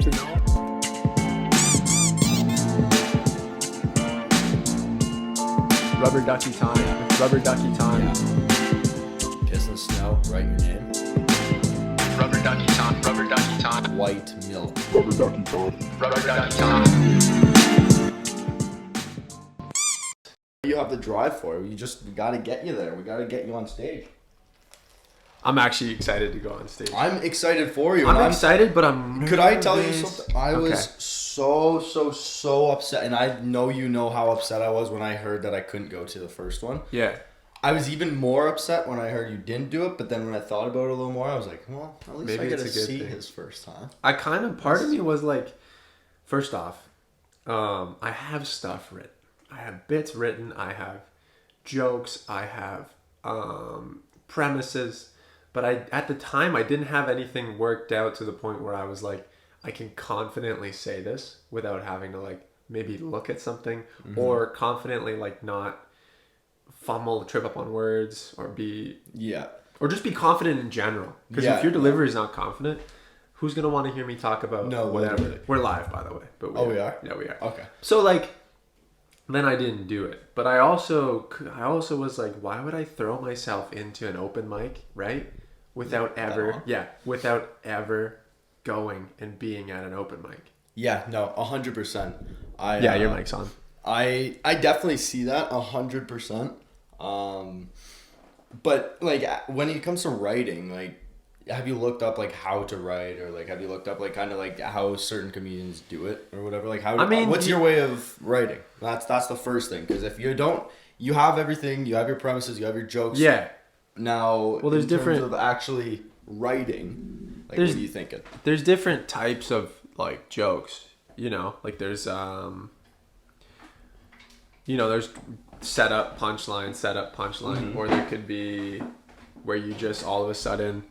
to know. Rubber ducky time. Rubber ducky time. Kiss in the snow, write your name. Rubber ducky time. Rubber ducky time. White milk. Rubber ducky time. Rubber ducky time. You have to drive for it. We gotta get you there. We gotta get you on stage. I'm actually excited to go on stage. I'm excited for you. I'm excited, but I'm nervous. Could I tell you something? I Okay. was so upset, and I know you know how upset I was when I heard that I couldn't go to the first one. Yeah. I was even more upset when I heard you didn't do it, but then when I thought about it a little more, I was like, well, at least Maybe I get it's to a good see thing. his first time. Part of me was like, first off, I have stuff written. I have bits written. I have jokes. I have premises. But at the time, I didn't have anything worked out to the point where I was like, I can confidently say this without having to like maybe look at something or confidently like not fumble, trip up on words or just be confident in general. Because if your delivery is not confident, who's going to want to hear me talk about whatever? Literally. We're live, by the way. But we are? Yeah, we are. Okay. So like, then I didn't do it. But I also was like, why would I throw myself into an open mic, right? Without ever going and being at an open mic. Yeah, no, 100%. Your mic's on. I definitely see that 100%. But like when it comes to writing, like, have you looked up like how to write, or like have you looked up like kind of like how certain comedians do it or whatever? Like what's your way of writing? That's the first thing, because if you don't, you have everything, you have your premises, you have your jokes. Yeah. Now, there's in different terms of actually writing. Like, what are you thinking? There's different types of like jokes, like there's there's setup punchline, or there could be where you just all of a sudden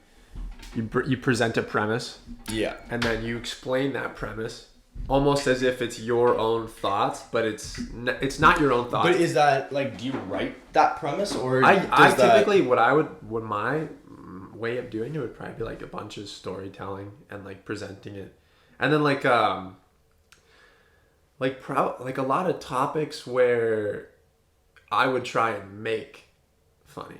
you present a premise, and then you explain that premise almost as if it's your own thoughts, but it's not your own thoughts. But is that like, do you write that premise, or I typically what my way of doing it would probably be like a bunch of storytelling and like presenting it, and then like a lot of topics where I would try and make funny.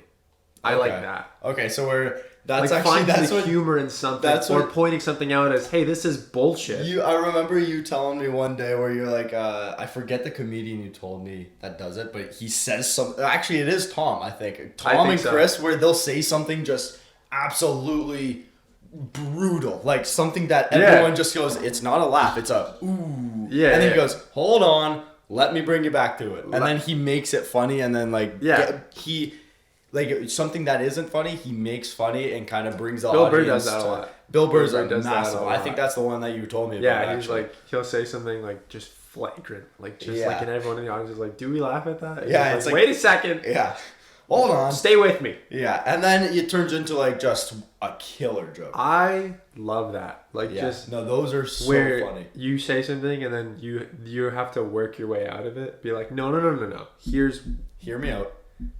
I like that. Okay, so that's like actually that's the humor in something, or pointing something out as, hey, this is bullshit. I remember you telling me one day where you're like, I forget the comedian you told me that does it, but he says something. Actually, it is Tom, I think. Tom and Chris, where they'll say something just absolutely brutal, like something that everyone just goes, it's not a laugh, it's a ooh. Yeah. And then he goes, hold on, let me bring you back to it. And then he makes it funny, and then he like something that isn't funny, he makes funny and kind of brings the audience. Bill Burr does that a lot. Bill Burr's massive. I think that's the one that you told me about. Yeah, he's like, he'll say something like just flagrant, like like, and everyone in the audience is like, do we laugh at that? And it's like, wait a second. Yeah. Hold on. Stay with me. Yeah, and then it turns into like just a killer joke. I love that. Like those are so funny. You say something and then you have to work your way out of it. Be like, no. Hear me out.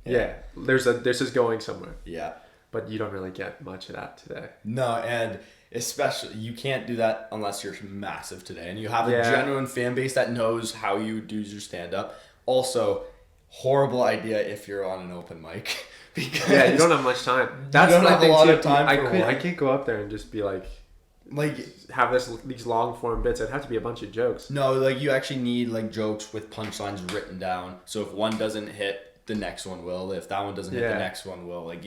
Yeah. This is going somewhere. Yeah. But you don't really get much of that today. No, and especially you can't do that unless you're massive today, and you have a genuine fan base that knows how you do your stand up. Also, horrible idea if you're on an open mic, because you don't have much time. That's you don't have a lot of time. I can't go up there and just be like have these long form bits. It'd have to be a bunch of jokes. No, like you actually need like jokes with punchlines written down. So if one doesn't hit, the next one will. If that one doesn't hit, the next one will. Like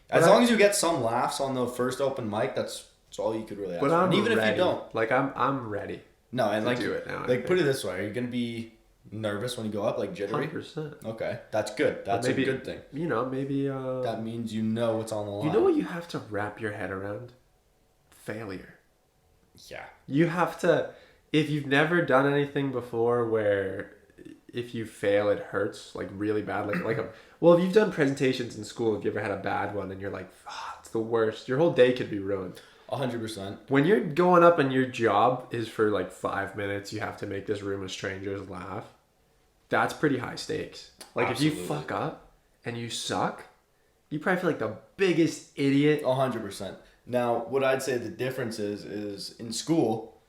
as long as you get some laughs on the first open mic, that's all you could really ask for. And even if you don't, like I'm ready. No, and to like do it now. Like put it this way: are you gonna be nervous when you go up, like jittery? 100%. Okay, that's good. That's a good thing. Maybe that means you know what's on the line. You know what you have to wrap your head around? Failure. Yeah. You have to, if you've never done anything before where if you fail it hurts like really bad, if you've done presentations in school, if you ever had a bad one and you're like, it's the worst, your whole day could be ruined. 100%. When you're going up and your job is for like 5 minutes, you have to make this room of strangers laugh. That's pretty high stakes. Like Absolutely. If you fuck up and you suck, you probably feel like the biggest idiot. 100%. Now, what I'd say the difference is in school,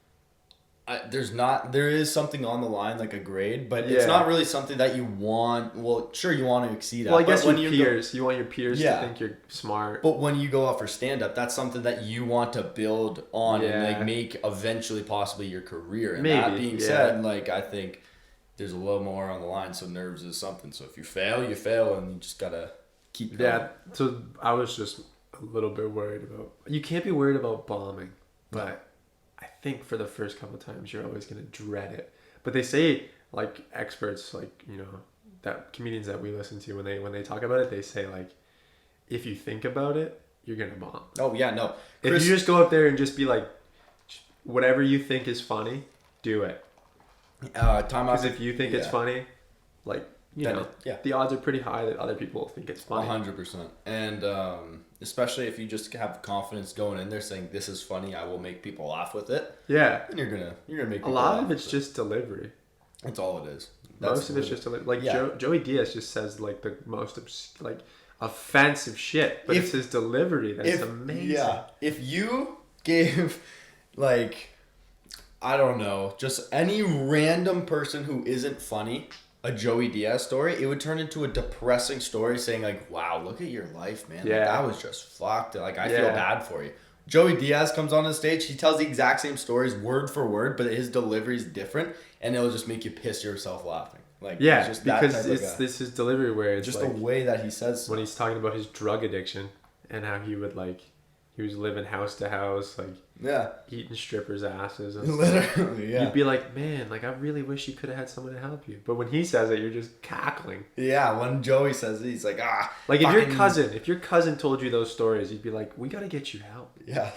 There is something on the line, like a grade, but it's not really something that you want. Well, sure, you want to exceed at. Well, I guess your peers, you want your peers to think you're smart. But when you go out for stand-up, that's something that you want to build on and like make eventually possibly your career. And that being said, like I think there's a little more on the line, so nerves is something. So if you fail, you fail, and you just gotta keep going. Yeah, so I was just a little bit worried about... You can't be worried about bombing, but... I think for the first couple of times you're always going to dread it. But they say, like, experts, like, you know, that comedians that we listen to, when they talk about it, they say, like, if you think about it, you're going to bomb. Oh, yeah, no. If you just go up there and just be like, whatever you think is funny, do it. Because if you think it's funny, like, you know, the odds are pretty high that other people think it's funny. 100%. And especially if you just have confidence going in there saying, this is funny, I will make people laugh with it. Yeah. And you're gonna make people a lot laugh of it's just delivery. That's all it is. Most of it's just delivery. Like, Joey Diaz just says, like, the most, like, offensive shit. But it's his delivery that's amazing. Yeah. If you gave, like, I don't know, just any random person who isn't funny a Joey Diaz story, it would turn into a depressing story saying like, wow, look at your life, man. Yeah. Like, that was just fucked. Like, I feel bad for you. Joey Diaz comes on the stage, he tells the exact same stories word for word, but his delivery is different, and it'll just make you piss yourself laughing. Like, yeah, it's just because this is delivery where it's just like, the way that he says when he's talking about his drug addiction and how he would like, he was living house to house, like, eating strippers' asses and literally, You'd be like, man, like, I really wish you could have had someone to help you. But when he says it, you're just cackling. Yeah, when Joey says it, he's like, like, if your cousin told you those stories, you'd be like, we gotta get you help. Yeah.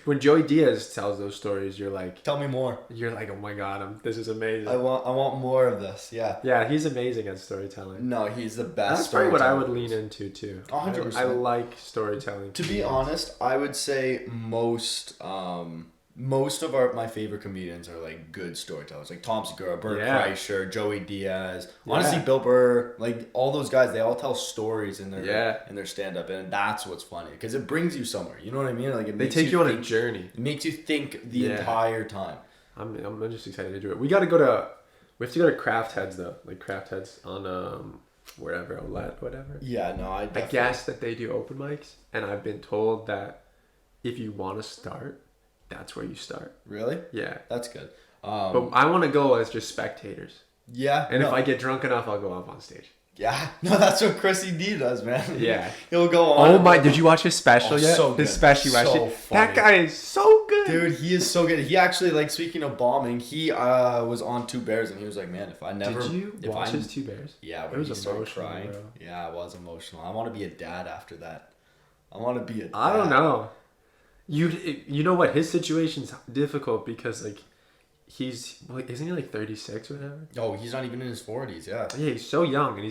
When Joey Diaz tells those stories, you're like, tell me more. You're like, oh my god, this is amazing. I want more of this. Yeah. Yeah, he's amazing at storytelling. No, he's the best. That's probably what I would lean into too. 100%. I like storytelling. To be honest, I would say most of my favorite comedians are like good storytellers, like Tom Segura, Bert Kreischer, Joey Diaz. Honestly, Bill Burr, like all those guys, they all tell stories in their stand-up, and that's what's funny because it brings you somewhere. You know what I mean? Like they take you on a journey. It makes you think the entire time. I'm just excited to do it. We have to go to Craft Heads though, like Craft Heads on wherever, Outlet, whatever. Yeah, no, I guess that they do open mics, and I've been told that if you want to start, that's where you start. Really? Yeah. That's good. But I want to go as just spectators. Yeah. And if I get drunk enough, I'll go up on stage. Yeah. No, that's what Chrissy D does, man. Yeah. He'll go on. Oh my, did you watch his special yet? So good. His special, so that guy is so good. Dude, he is so good. He actually, like, speaking of bombing, he was on Two Bears, and he was like, man, if I never... Did you watch his Two Bears? Yeah. It was emotional, crying. Bro. Yeah, it was emotional. I want to be a dad after that. I want to be a dad. I don't know. You know what? His situation's difficult because, like, isn't he like 36 or whatever? Oh, he's not even in his 40s, yeah. Yeah, he's so young, and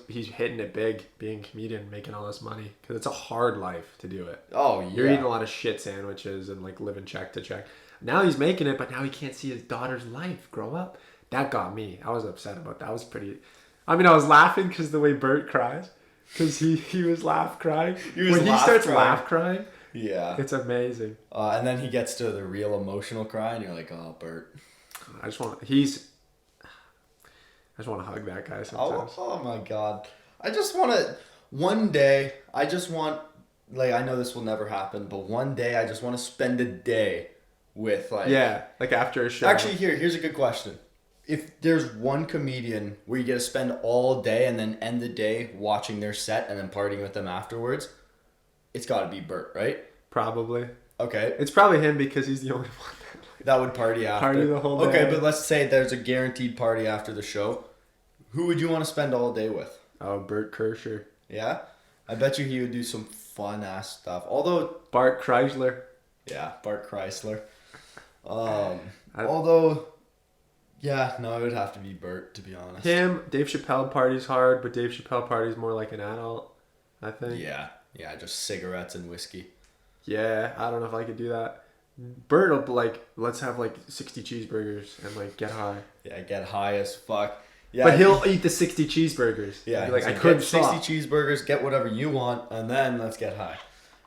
he's hitting it big, being a comedian, making all this money. Because it's a hard life to do it. Oh, yeah. You're eating a lot of shit sandwiches and, like, living check to check. Now he's making it, but now he can't see his daughter's life grow up. That got me. I was upset about that. I was pretty... I mean, I was laughing because the way Bert cries. Because he was crying. When he starts laugh crying... Yeah. It's amazing. And then he gets to the real emotional cry, and you're like, oh, Bert. I just want to hug that guy sometimes. Oh my God. I just want to, one day, I know this will never happen, but one day I just want to spend a day with like... Yeah, like after a show. Actually, here's a good question. If there's one comedian where you get to spend all day and then end the day watching their set and then partying with them afterwards... It's got to be Bert, right? Probably. Okay. It's probably him because he's the only one that would party after. Party the whole day. Okay, but let's say there's a guaranteed party after the show. Who would you want to spend all day with? Oh, Bert Kreischer. Yeah? I bet you he would do some fun-ass stuff. Although... Bart Kreischer. Yeah, Bart Kreischer. Although... Yeah, no, it would have to be Bert, to be honest. Dave Chappelle parties hard, but Dave Chappelle parties more like an adult, I think. Yeah, just cigarettes and whiskey. Yeah, I don't know if I could do that. Bert will be like, let's have like 60 cheeseburgers and like get high. Yeah, get high as fuck. Yeah, but he'll eat the 60 cheeseburgers. Yeah, like I couldn't 60 cheeseburgers, get whatever you want, and then let's get high.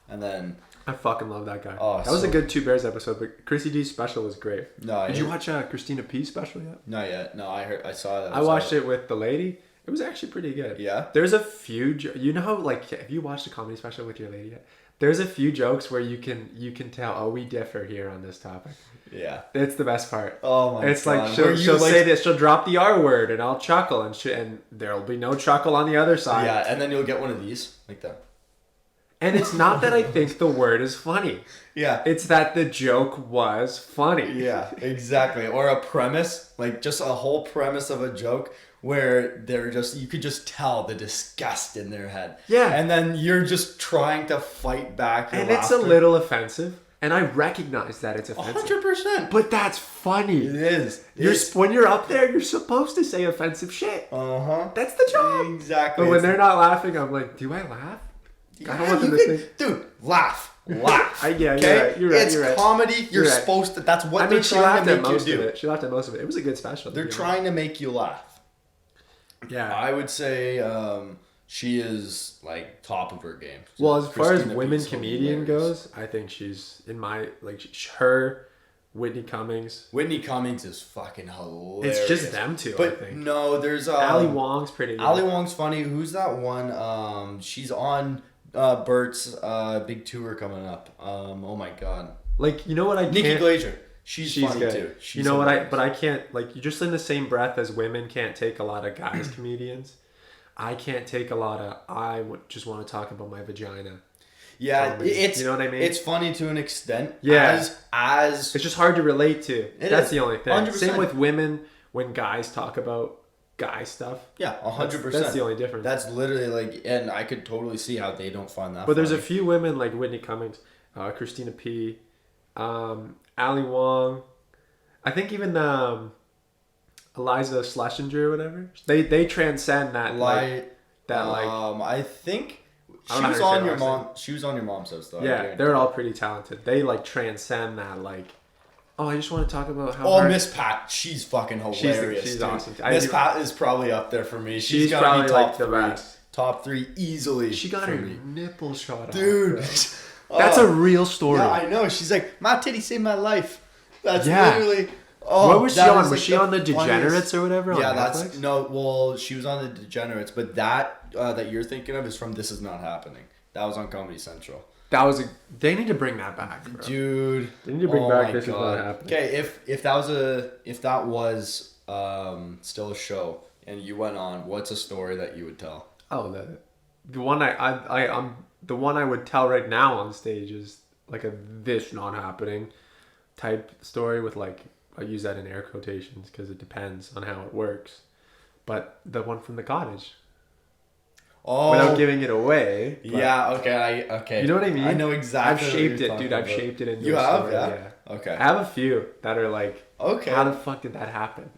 And then I fucking love that guy. Oh, that was a good Two Bears episode, but Chrissy D's special was great. No, did you watch Christina P's special yet? Not yet. No, I saw that. I watched it with the lady. It was actually pretty good. Yeah. There's a few. You know how like have you watched a comedy special with your lady yet? There's a few jokes where you can tell. Oh, we differ here on this topic. Yeah. It's the best part. Oh my god. It's like she'll say this. She'll drop the R word, and I'll chuckle, and there'll be no chuckle on the other side. Yeah, and then you'll get one of these like that. And it's not that I think the word is funny. Yeah. It's that the joke was funny. Yeah, exactly. Or a premise, like just a whole premise of a joke where you could just tell the disgust in their head. Yeah. And then you're just trying to fight back your And laughter. it's a little offensive. And I recognize that it's offensive. 100%. But that's funny. It is. When you're up there, you're supposed to say offensive shit. Uh-huh. That's the job. Exactly. But when they're not laughing, I'm like, do I laugh? Yeah, I don't want them to think. Dude, laugh. Laugh. Yeah, okay? You're right. It's you're right. comedy. You're right. supposed to. That's what she trying laughed to at make most you of do. it. She laughed at most of it. It was a good special. They're trying to make you laugh. Yeah. I would say she is like top of her game. Well, as far as Christina women P's comedian hilarious. goes, I think she's in my her, Whitney Cummings. Whitney Cummings is fucking hilarious. It's just them two, but I think. no, there's Ali Wong's pretty good. Ali Wong's funny. Who's that one? She's on Bert's big tour coming up. Oh my god. Like, you know what I can't... Nikki Glazer. She's funny good. too. You know what I can't, like, you just in the same breath as women can't take a lot of guys comedians. I can't take a lot of, just want to talk about my vagina. Yeah, it's, you know what I mean? It's funny to an extent. Yeah. As it's just hard to relate to. That's the only thing. 100%. Same with women when guys talk about guy stuff. Yeah, 100%. That's the only difference. That's literally like, and I could totally see how they don't find that But funny. there's a few women like Whitney Cummings, Christina P, Ali Wong. I think even Eliza Schlesinger or whatever. They transcend that I think she was on your mom. She was on your mom's house though. Yeah, they're all pretty talented. They like transcend that like. Oh, I just want to talk about how. Oh, Miss Pat, she's fucking hilarious. She's dude. awesome. Miss Pat is probably up there for me. She's gotta probably be top like the three. best. Top 3 easily. She got her nipple shot off, dude. That's a real story. Yeah, I know. She's like, my titty saved my life. That's Yeah. literally. Oh, what was she on? Was like she on the Degenerates or whatever? Yeah, on Netflix? that's no. Well, she was on the Degenerates, but that you're thinking of is from This Is Not Happening. That was on Comedy Central. That was They need to bring that back, bro. Dude. They need to bring back This Is Not Happening. Okay, if that was still a show and you went on, what's a story that you would tell? Oh, the one the one I would tell right now on stage is like a this not happening type story with like, I use that in air quotations because it depends on how it works. But the one from the cottage. Oh, without giving it away. Yeah. Okay. You know what I mean? I know exactly. I've shaped it, dude. I've shaped it into. You a have, story. yeah? Okay. I have a few that are like, okay. How the fuck did that happen?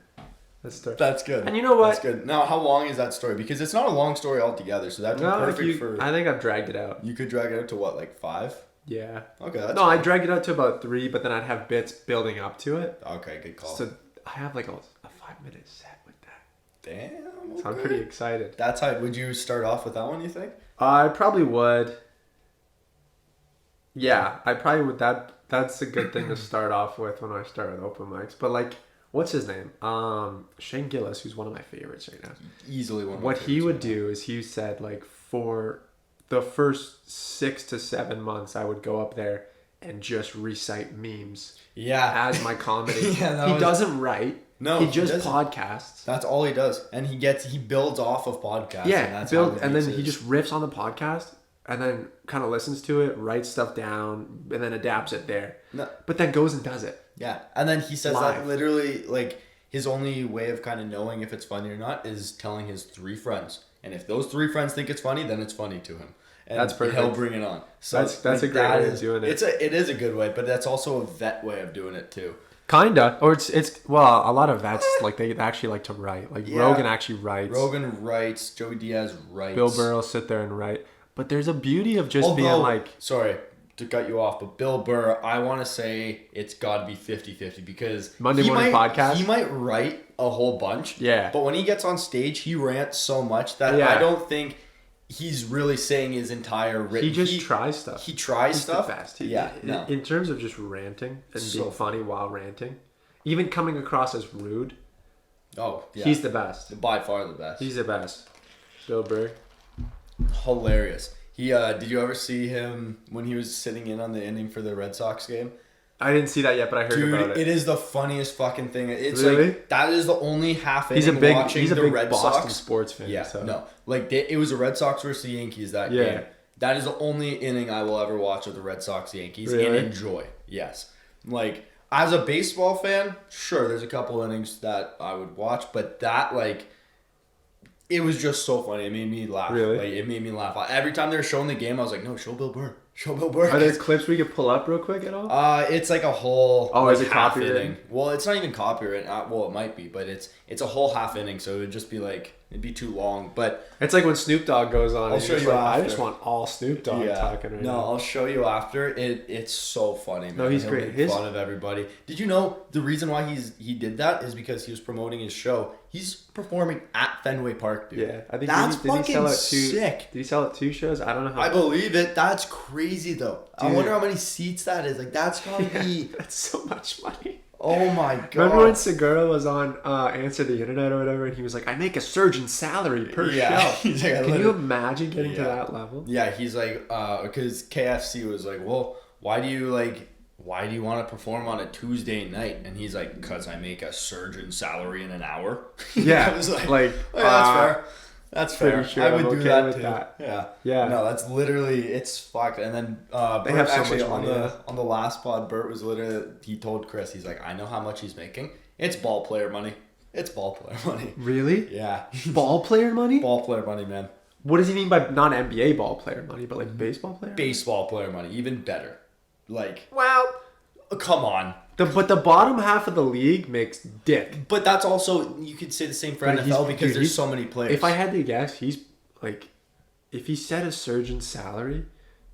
That's good. And you know what? That's good. Now, how long is that story? Because it's not a long story altogether, so that'd be perfect for. I think I've dragged it out. You could drag it out to what, like 5? Yeah. Okay. That's I dragged it out to about 3, but then I'd have bits building up to it. Okay, good call. So I have like a 5-minute set with that. Damn. Okay. So I'm pretty excited. That's how. Would you start off with that one? You think? I probably would. Yeah, I probably would. That's a good thing to start off with when I start with open mics. But like, what's his name? Shane Gillis, who's one of my favorites right now. Easily one of my What he would right do is he said like for the first 6 to 7 months, I would go up there and just recite memes. Yeah. As my comedy. He was... doesn't write. No, he just podcasts. That's all he does, and he builds off of podcasts. Yeah, and then he just riffs on the podcast, and then kind of listens to it, writes stuff down, and then adapts it there. No. But then goes and does it. Yeah, and then he says live. that literally, like, his only way of kind of knowing if it's funny or not is telling his 3 friends, and if those 3 friends think it's funny, then it's funny to him. And that's perfect. He'll bring it on. So that's a great way of doing it. It is a good way, but that's also a vet way of doing it too. Kinda, or it's well, a lot of vets like they actually like to write. Like Rogan actually writes. Rogan writes. Joey Diaz writes. Bill Burr will sit there and write. But there's a beauty of just being like. Sorry to cut you off, but Bill Burr, I want to say it's got to be 50-50 because Monday morning podcast. He might write a whole bunch. Yeah. But when he gets on stage, he rants so much that I don't think he's really saying his entire He just tries stuff. He tries He's stuff. The best. No. In terms of just ranting and being funny while ranting, even coming across as rude. Oh, yeah. He's the best. By far the best. He's the best. Bill Burr. Hilarious. He did you ever see him when he was sitting in on the inning for the Red Sox game? I didn't see that yet, but I heard about it. Dude, it is the funniest fucking thing. It's really? like that is the only half inning watching he's a the big Red Boston Sox. sports fan. Yeah, so. no, like it was the Red Sox versus the Yankees that game. That is the only inning I will ever watch of the Red Sox Yankees and enjoy. Yes, like as a baseball fan, sure, there's a couple innings that I would watch, but that like. It was just so funny. It made me laugh. Really? Like, it made me laugh. Every time they were showing the game, I was like, no, show Bill Burr. Show Bill Burr. Are there clips we could pull up real quick at all? It's like a whole is it half copyright? inning. Well, it's not even copyright. Well, it might be, but it's a whole half inning, so it would just be like, it'd be too long. But it's like when Snoop Dogg goes on. I'll show you after. I just want all Snoop Dogg talking right now. No, I'll show you after. It's so funny, man. No, he's great. His fun of everybody. Did you know the reason why he did that is because he was promoting his show. He's performing at Fenway Park, dude. Yeah, I think that's fucking sick. Did he sell it 2 shows? I don't know how. I believe it. That's crazy, though. Dude. I wonder how many seats that is. Like, that's gotta be. That's so much money. Oh my god! Remember when Segura was on Answer the Internet or whatever, and he was like, "I make a surgeon's salary per show." He's like, can you imagine getting to that level? Yeah, he's like, because KFC was like, "Well, why do you want to perform on a Tuesday night?" And he's like, "Cause I make a surgeon's salary in an hour." Yeah, I was like, oh, that's fair. That's fair. Sure I would I'm do okay that with too. That. Yeah. No, that's literally it's fucked. And then they have so actually much money, on the last pod, Bert was literally he told Chris, he's like, I know how much he's making. It's ball player money. It's ball player money. Really? Yeah. Ball player money? Ball player money, man. What does he mean by not NBA ball player money, but like baseball player? Baseball player money, even better. Like, well, come on. But the bottom half of the league makes dick. But that's also you could say the same for NFL because there's so many players. If I had to guess, he's like, if he set a surgeon's salary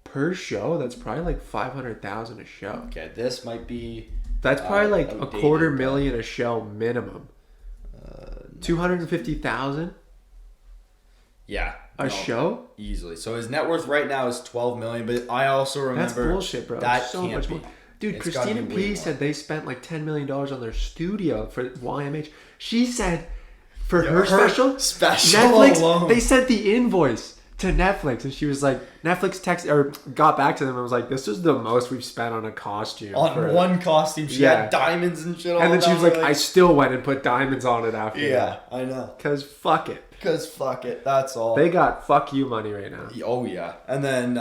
per show, that's probably like $500,000 a show. Okay, this might be. That's probably like $250,000 a show minimum. 250,000. Yeah. A show? Easily. So his net worth right now is $12 million, but I also remember that's bullshit, bro. That so can't much be. More. Dude, It's Christina P said they spent like $10 million on their studio for YMH. She said for her special Netflix, alone. they sent the invoice to Netflix, and she was like, Netflix got back to them and was like, this is the most we've spent on a costume. On one costume. She had diamonds and shit all and then she was like, I still went and put diamonds on it after that. I know. Because fuck it. That's all. They got fuck you money right now. Oh, yeah. And then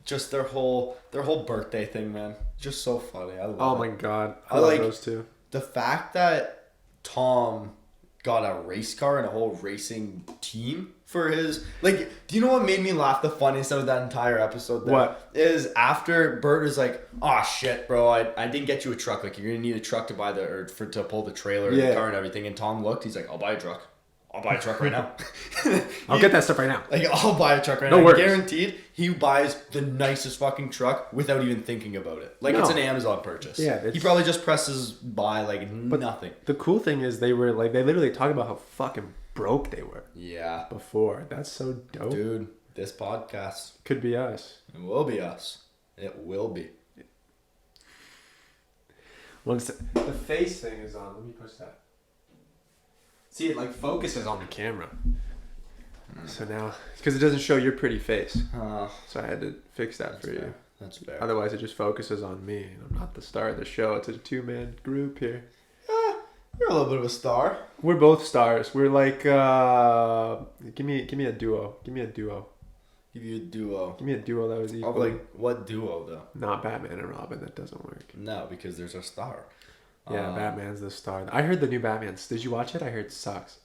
just their whole birthday thing, man. Just so funny. I love it. Oh, my God. I love those two. The fact that Tom got a race car and a whole racing team for his like do you know what made me laugh the funniest out of that entire episode there? What is after Bert is like, oh shit bro, I didn't get you a truck, like you're gonna need a truck to buy to pull the trailer and the car and everything, and Tom looked, he's like, I'll buy a truck right now. I'll get that stuff right now. Like, I'll buy a truck right now. Guaranteed, he buys the nicest fucking truck without even thinking about it. Like, it's an Amazon purchase. Yeah. He probably just presses buy, like, nothing. The cool thing is they literally talk about how fucking broke they were. Yeah. Before. That's so dope. Dude, this podcast. Could be us. It will be us. It will be. Once the face thing is on, let me push that. See, it like focuses on the camera. So now, because it doesn't show your pretty face. So I had to fix that for you. That's fair. Otherwise, it just focuses on me. And I'm not the star of the show. It's a 2-man group here. You're a little bit of a star. We're both stars. We're like, give me a duo. Give me a duo. Give you a duo. Give me a duo that was equal. Like, what duo, though? Not Batman and Robin. That doesn't work. No, because there's a star. Yeah, Batman's the star. I heard the new Batman. Did you watch it? I heard it sucks.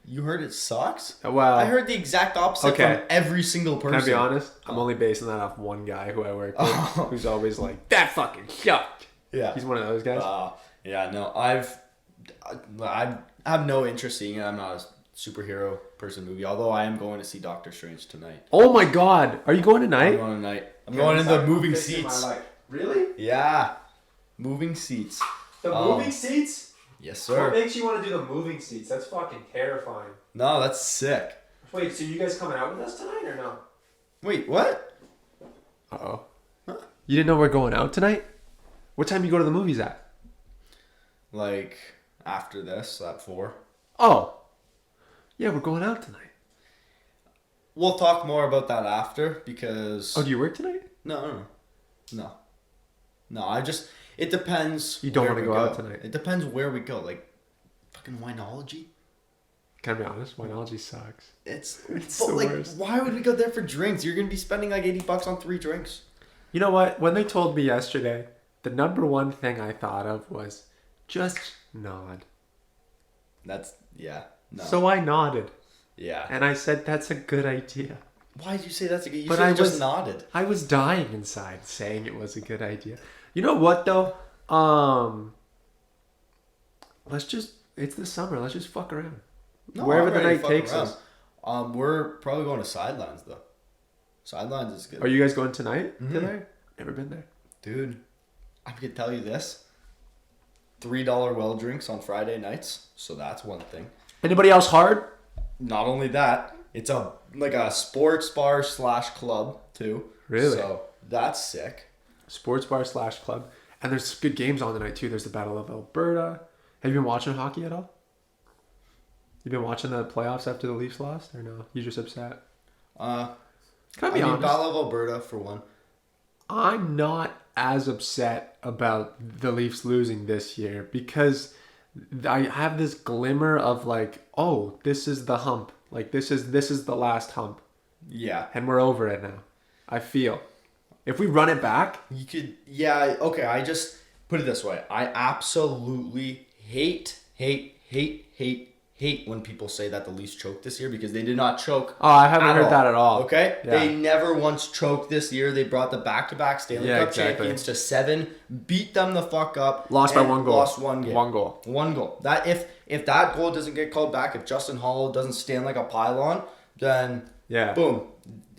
You heard it sucks? Well, I heard the exact opposite from every single person. Can I be honest? I'm only basing that off one guy who I work with, who's always like, that fucking sucked. Yeah. He's one of those guys. Yeah, no, I have no interest seeing it. I'm not a superhero person movie, although I am going to see Doctor Strange tonight. Oh my god. Are you going tonight? I'm going tonight. I'm going in the moving seats. Really? Yeah. Moving seats. The moving seats? Yes, sir. What makes you want to do the moving seats? That's fucking terrifying. No, that's sick. Wait, so you guys coming out with us tonight or no? Wait, what? Uh-oh. Huh? You didn't know we're going out tonight? What time you go to the movies at? Like, after this, at 4. Oh. Yeah, we're going out tonight. We'll talk more about that after, because... Oh, do you work tonight? No, it depends. You don't want to go out tonight? It depends where we go. Like, fucking Winology. Can I be honest? Winology sucks. It's the like, worst. why would we go there for drinks? You're going to be spending like $80 on 3 drinks. You know what? When they told me yesterday, the number one thing I thought of was just nod. Yeah. No. So I nodded. Yeah. And I said, that's a good idea. Why did you say that's a good idea? You But should have just nodded. I was dying inside saying it was a good idea. You know what, though? It's the summer. Let's just fuck around. No, Wherever the night takes us. We're probably going to Sidelines, though. Sidelines is good. Are you guys going tonight? Mm-hmm. Today? Never been there. Dude, I'm going to tell you this. $3 well drinks on Friday nights. So that's one thing. Anybody else hard? Not only that, it's a sports bar / club, too. Really? So that's sick. Sports bar / club. And there's good games on tonight, too. There's the Battle of Alberta. Have you been watching hockey at all? You been watching the playoffs after the Leafs lost, or no? You just upset? Can I be honest? Battle of Alberta for one. I'm not as upset about the Leafs losing this year because I have this glimmer of like, oh, this is the hump. Like this is the last hump. Yeah. And we're over it now. I feel. If we run it back, you could. Yeah. Okay. I just put it this way. I absolutely hate when people say that the Leafs choked this year because they did not choke. Oh, I haven't heard that at all. Okay? Yeah. They never once choked this year. They brought the back-to-back Stanley Cup champions to 7, beat them the fuck up. Lost by 1 goal. Lost 1 game. 1 goal. 1 goal. That if that goal doesn't get called back, if Justin Hollow doesn't stand like a pylon, then boom,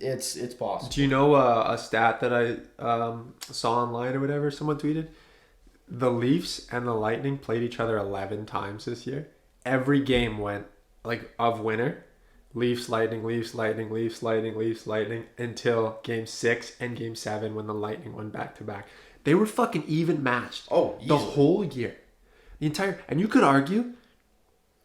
it's possible. Do you know a stat that I saw online or whatever? Someone tweeted. The Leafs and the Lightning played each other 11 times this year. Every game went like of winner, Leafs, Lightning, Leafs, Lightning, Leafs, Lightning, Leafs, Lightning until Game 6 and Game 7 when the Lightning won back to back. They were fucking even matched. Oh, easily. The whole year, and you could argue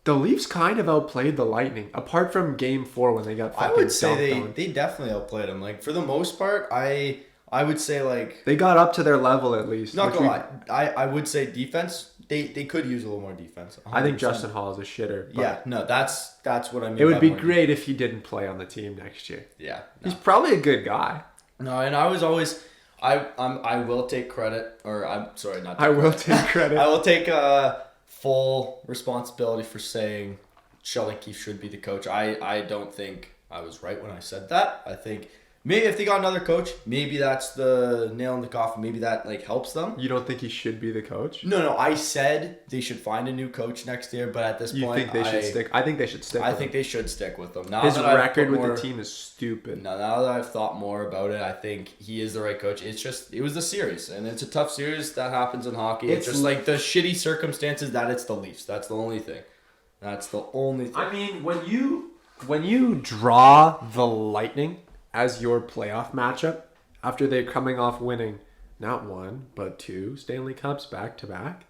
the Leafs kind of outplayed the Lightning apart from Game 4 when they got fucking I would say on. they definitely outplayed them. Like for the most part, I would say like they got up to their level at least. Not gonna lie, I would say defense. They could use a little more defense. 100%. I think Justin Hall is a shitter. Yeah, no, that's what I mean. It would be great if he didn't play on the team next year. Yeah, he's probably a good guy. No, and I was always, I will take credit, or I'm sorry, not. I will take credit. I will take full responsibility for saying Sheldon Keefe should be the coach. I don't think I was right when I said that. I think. Maybe if they got another coach, maybe that's the nail in the coffin. Maybe that like helps them. You don't think he should be the coach? No. I said they should find a new coach next year, but at this point, you think they should stick? I think they should stick. I think they should stick with them. Now his that record with the team is stupid. Now that I've thought more about it, I think he is the right coach. It's just it was the series, and it's a tough series that happens in hockey. It's just like the shitty circumstances that it's the Leafs. That's the only thing. That's the only thing. I mean, when you draw the Lightning as your playoff matchup after they're coming off winning not 1 but 2 Stanley Cups back to back,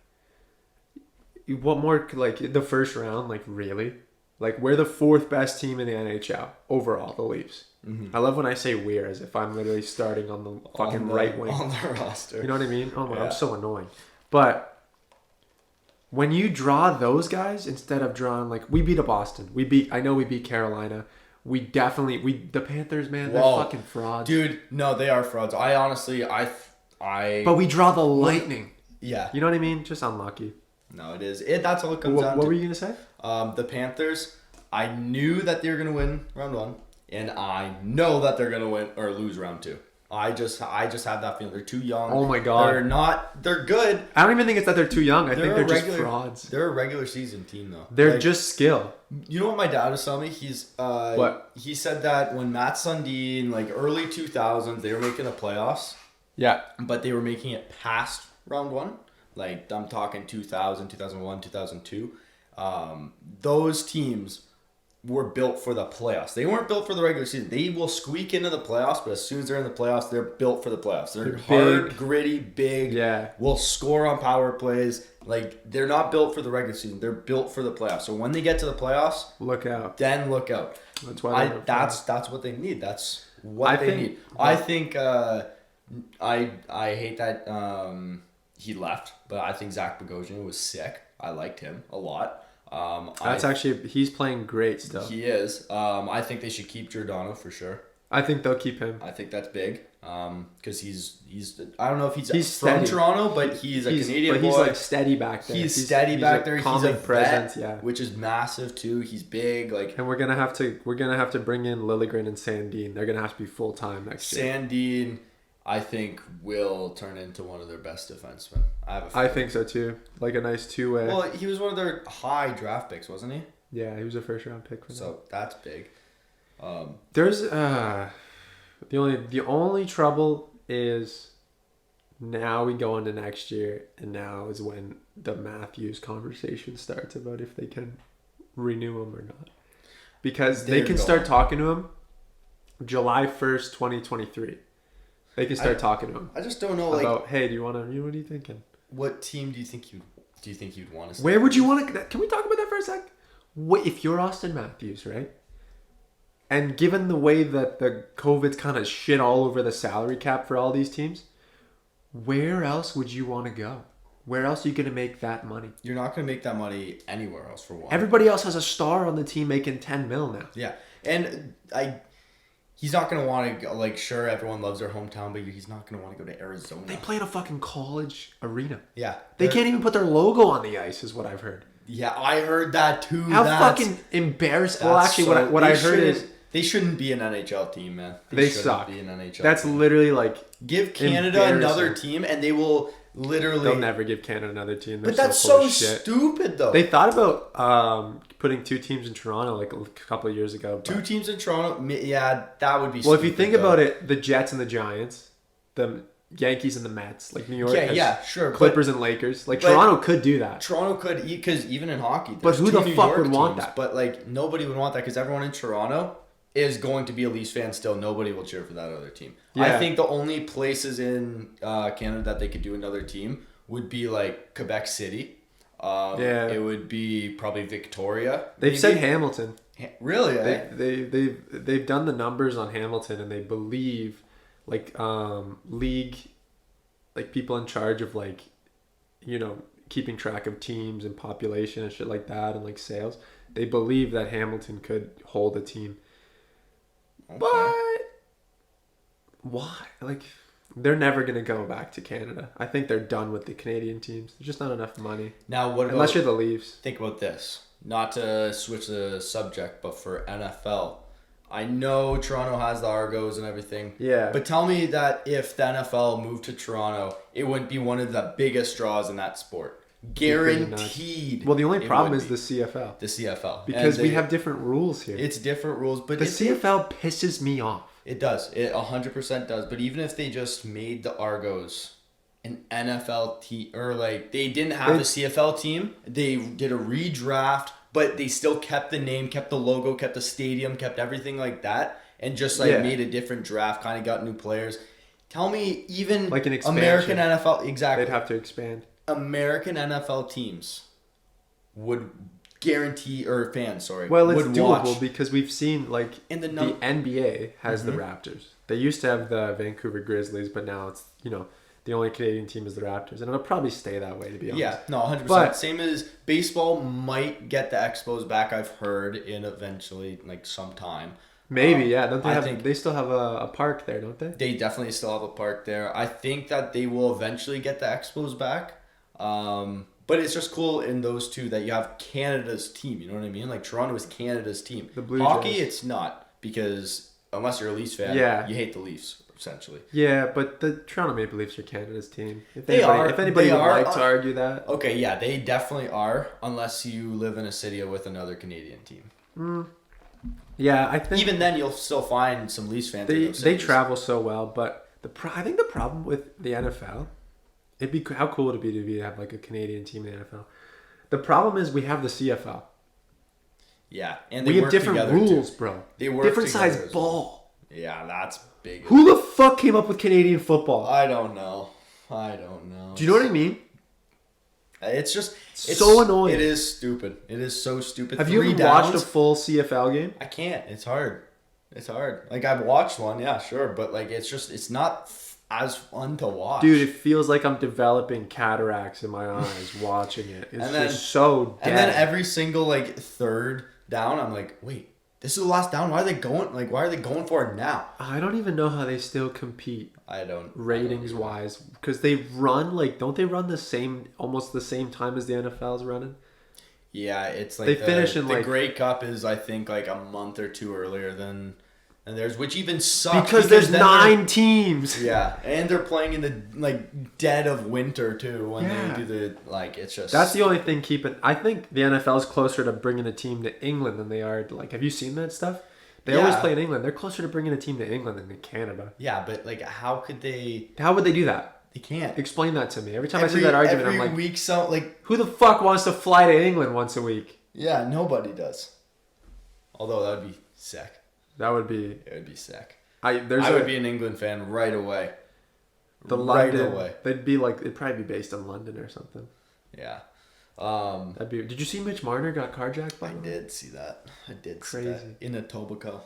what more? Like the first round, like really, like we're the 4th best team in the NHL overall, the Leafs. Mm-hmm. I love when I say we're as if I'm literally starting on the fucking right wing on the roster. You know what I mean? Oh my, I'm so annoying. But when you draw those guys instead of drawing like we beat Boston, we beat Carolina. The Panthers, man, they're fucking frauds. Dude, no, they are frauds. I honestly. But we draw the Lightning. Yeah. You know what I mean? Just unlucky. No, it is. That's all it comes down to. What were you going to say? The Panthers, I knew that they were going to win round 1, and I know that they're going to win or lose round 2. I just have that feeling. They're too young. Oh my God. They're good. I don't even think it's that they're too young. I think they're just frauds. They're a regular season team, though. They're just skill. You know what my dad was telling me? What? He said that when Matt Sundin, like early 2000s, they were making the playoffs. Yeah. But they were making it past round 1. Like, I'm talking 2000, 2001, 2002. Those teams were built for the playoffs. They weren't built for the regular season. They will squeak into the playoffs, but as soon as they're in the playoffs, they're built for the playoffs. They're hard, gritty, big. Yeah. Will score on power plays. Like, they're not built for the regular season. They're built for the playoffs. So when they get to the playoffs, look out. Then look out. That's why that's what they need. That's what they need. I think I hate that he left, but I think Zach Bogosian was sick. I liked him a lot. He's playing great still. He is. I think they should keep Giordano for sure. I think they'll keep him. I think that's big. Because he's I don't know if he's from steady. Toronto, but he's a Canadian boy. But he's like steady back there. He's steady back there. He's a presence, vet, which is massive too. He's big. Like, and we're gonna have to bring in Liljegren and Sandin. They're gonna have to be full time next year. Sandin, I think, will turn into one of their best defensemen. I think so too. Like a nice two-way. Well, he was one of their high draft picks, wasn't he? Yeah, he was a first-round pick for them. So that's big. There's the only trouble is now we go into next year, and now is when the Matthews conversation starts about if they can renew him or not, because they can start talking to him July 1st, 2023. They can start talking to him. I just don't know about, hey, do you want to? What are you thinking? What team do you think you'd want to see? Where would you want to? Can we talk about that for a sec? If you're Austin Matthews, right? And given the way that the COVID's kind of shit all over the salary cap for all these teams, where else would you want to go? Where else are you going to make that money? You're not going to make that money anywhere else, for one. Everybody else has a star on the team making $10 million now. Yeah, and he's not going to want to go, like, sure, everyone loves their hometown, but he's not going to want to go to Arizona. They play in a fucking college arena. Yeah. They can't even put their logo on the ice, is what I've heard. Yeah, I heard that too. How fucking embarrassing. Well, actually, what I heard is... They shouldn't be an NHL team, man. They suck. Be an NHL That's team. Literally like... Give Canada another team, and they will literally... They'll never give Canada another team. But that's so stupid, though. They thought about putting two teams in Toronto like a couple of years ago. Two teams in Toronto? Yeah, that would be stupid. Well, if you think about it, the Jets and the Giants, the Yankees and the Mets, like New York sure. Clippers and Lakers. Like, Toronto could do that. Toronto could, because even in hockey, but who the fuck would want that? But, like, nobody would want that because everyone in Toronto is going to be a Leafs fan still. Nobody will cheer for that other team. Yeah. I think the only places in Canada that they could do another team would be like Quebec City. It would be probably Victoria. They've said Hamilton. Really? They've done the numbers on Hamilton, and they believe like league, like people in charge of like, you know, keeping track of teams and population and shit like that, and like sales. They believe that Hamilton could hold a team. Okay. But why? Like, they're never going to go back to Canada. I think they're done with the Canadian teams. There's just not enough money. Now, what about... Unless you're the Leafs. Think about this. Not to switch the subject, but for NFL. I know Toronto has the Argos and everything. Yeah. But tell me that if the NFL moved to Toronto, it wouldn't be one of the biggest draws in that sport. Guaranteed. Well, the only problem is the CFL. The CFL. Because we have different rules here. It's different rules, but... The CFL pisses me off. It does. It 100% does. But even if they just made the Argos an NFL team, or like they didn't have a CFL team, they did a redraft, but they still kept the name, kept the logo, kept the stadium, kept everything like that, and just like made a different draft, kind of got new players. Tell me, even like an expansion. American NFL, exactly. They'd have to expand. American NFL teams would guarantee, or fans, sorry. Well, it's doable because we've seen like in the NBA has the Raptors. They used to have the Vancouver Grizzlies, but now it's, you know, the only Canadian team is the Raptors, and it'll probably stay that way, to be honest. Yeah, no, 100%. But same as baseball might get the Expos back, I've heard, in eventually, like, sometime. Maybe, yeah. Don't they they still have a park there, don't they? They definitely still have a park there. I think that they will eventually get the Expos back. But it's just cool in those two that you have Canada's team, you know what I mean? Like, Toronto is Canada's team. The Blue Hockey, Jays. It's not, because unless you're a Leafs fan, you hate the Leafs, essentially. Yeah, but the Toronto Maple Leafs are Canada's team. If anybody would like to argue that. Okay, yeah, they definitely are, unless you live in a city with another Canadian team. Yeah, I think... Even then, you'll still find some Leafs fans in those cities. They travel so well, but I think the problem with the NFL... how cool would it be to have like a Canadian team in the NFL? The problem is we have the CFL. Yeah, and we have different rules, bro. They work different size well. ball. Yeah, that's big. Who the fuck came up with Canadian football? I don't know. Do you know what I mean? It's so annoying. It is stupid. It is so stupid. Have you ever watched a full CFL game? I can't. It's hard. Like I've watched one, yeah, sure, but like it's not as fun to watch. Dude, it feels like I'm developing cataracts in my eyes watching it. It's just so dead. And then every single like third down, I'm like, wait, this is the last down. Why are they going for it now? I don't even know how they still compete. Ratings wise, because they run don't they run almost the same time as the NFL's running? Yeah, it's like they finish in the Grey Cup is I think like a month or two earlier than theirs, which even sucks because there's 9 teams. Yeah, and they're playing in the dead of winter too when they do it's just that's the only thing I think the NFL is closer to bringing a team to England than they are have you seen that stuff? They always play in England. They're closer to bringing a team to England than in Canada. Yeah, but how would they do that? They can't. Explain that to me. Every time I see that argument, I'm like, week, who the fuck wants to fly to England once a week? Yeah, nobody does. Although that would be sick. That would be. It would be sick. I would be an England fan right away. London. They'd be it'd probably be based in London or something. Yeah. Did you see Mitch Marner got carjacked? I did see that. Crazy. In Etobicoke.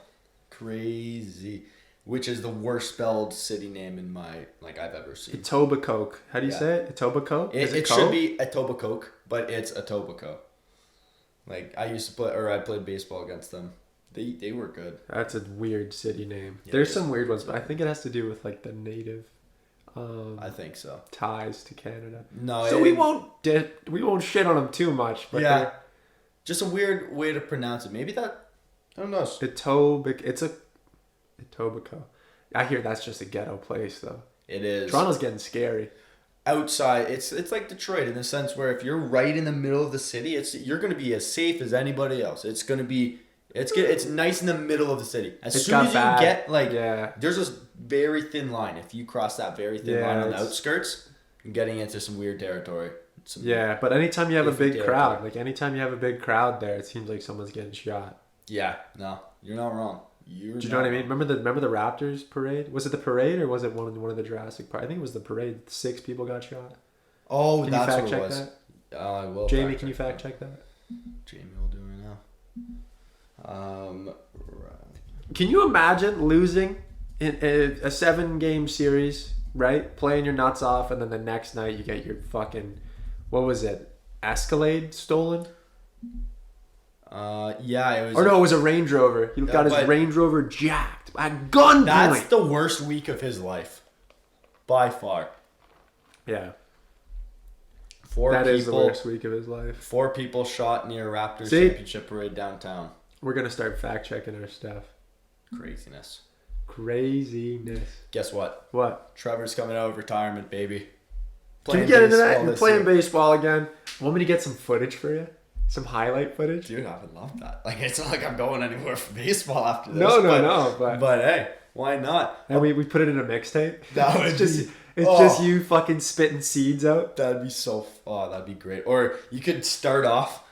Crazy. Which is the worst spelled city name in my I've ever seen. Etobicoke. How do you say it? Etobicoke? It should be Etobicoke, but it's Etobicoke. I used to play, or I played baseball against them. They were good. That's a weird city name. Yeah, there's some weird ones, but I think it has to do with the native. I think so. Ties to Canada. No, so we won't shit on them too much. But yeah, just a weird way to pronounce it. Maybe that I don't know. It's a Etobicoke. I hear that's just a ghetto place though. It is. Toronto's getting scary. Outside, it's like Detroit in the sense where if you're right in the middle of the city, you're going to be as safe as anybody else. It's going to be. It's nice in the middle of the city. As soon as you get there's this very thin line. If you cross that very thin line on the outskirts, you're getting into some weird territory. But anytime you have a big crowd, there, it seems like someone's getting shot. Yeah, no, you're not wrong. Do you know what I mean? Remember the Raptors parade? Was it the parade or was it one of the Jurassic Park? I think it was the parade. 6 people got shot. Oh, can that's you fact what check it was. that? I will. Jamie, can you fact check that? Jamie will do it now. Can you imagine losing in a 7-game series, right? Playing your nuts off, and then the next night you get your fucking, what was it? Escalade stolen? Yeah, it was. Or no, it was a Range Rover. He got his Range Rover jacked at gunpoint. That's the worst week of his life, by far. Yeah. 4 people. That is the worst week of his life. 4 people shot near Raptors championship parade downtown. We're gonna start fact checking our stuff. Craziness. Guess what? What? Trevor's coming out of retirement, baby. Can we get into that? You're playing baseball again. Want me to get some footage for you? Some highlight footage? Dude, I would love that. It's not like I'm going anywhere for baseball after this. No. But hey, why not? And we put it in a mixtape. That would It's just you fucking spitting seeds out. That'd be that'd be great. Or you could start off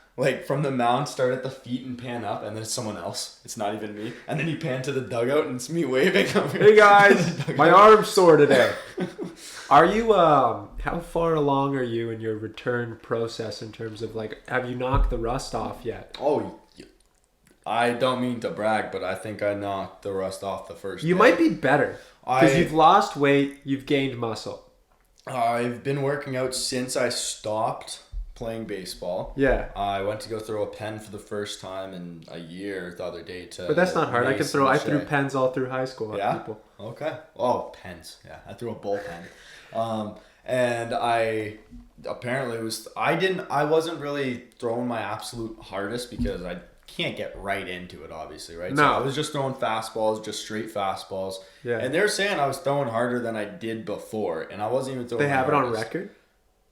from the mound, start at the feet and pan up, and then it's someone else. It's not even me. And then you pan to the dugout and it's me waving. Hey guys, my arm's sore today. Are you, how far along are you in your return process in terms of have you knocked the rust off yet? Oh, I don't mean to brag, but I think I knocked the rust off the first You day. might be better. Because you've lost weight, you've gained muscle. I've been working out since I stopped playing baseball. Yeah. I went to go throw a pen for the first time in a year the other day to. But that's not hard. I threw pens all through high school. Yeah. People. Okay. Oh, pens. Yeah, I threw a bullpen. And I apparently I wasn't really throwing my absolute hardest because I can't get right into it, obviously, right? No. So I was just throwing fastballs, just straight fastballs. Yeah. And they're saying I was throwing harder than I did before, and I wasn't even throwing. They have it on record.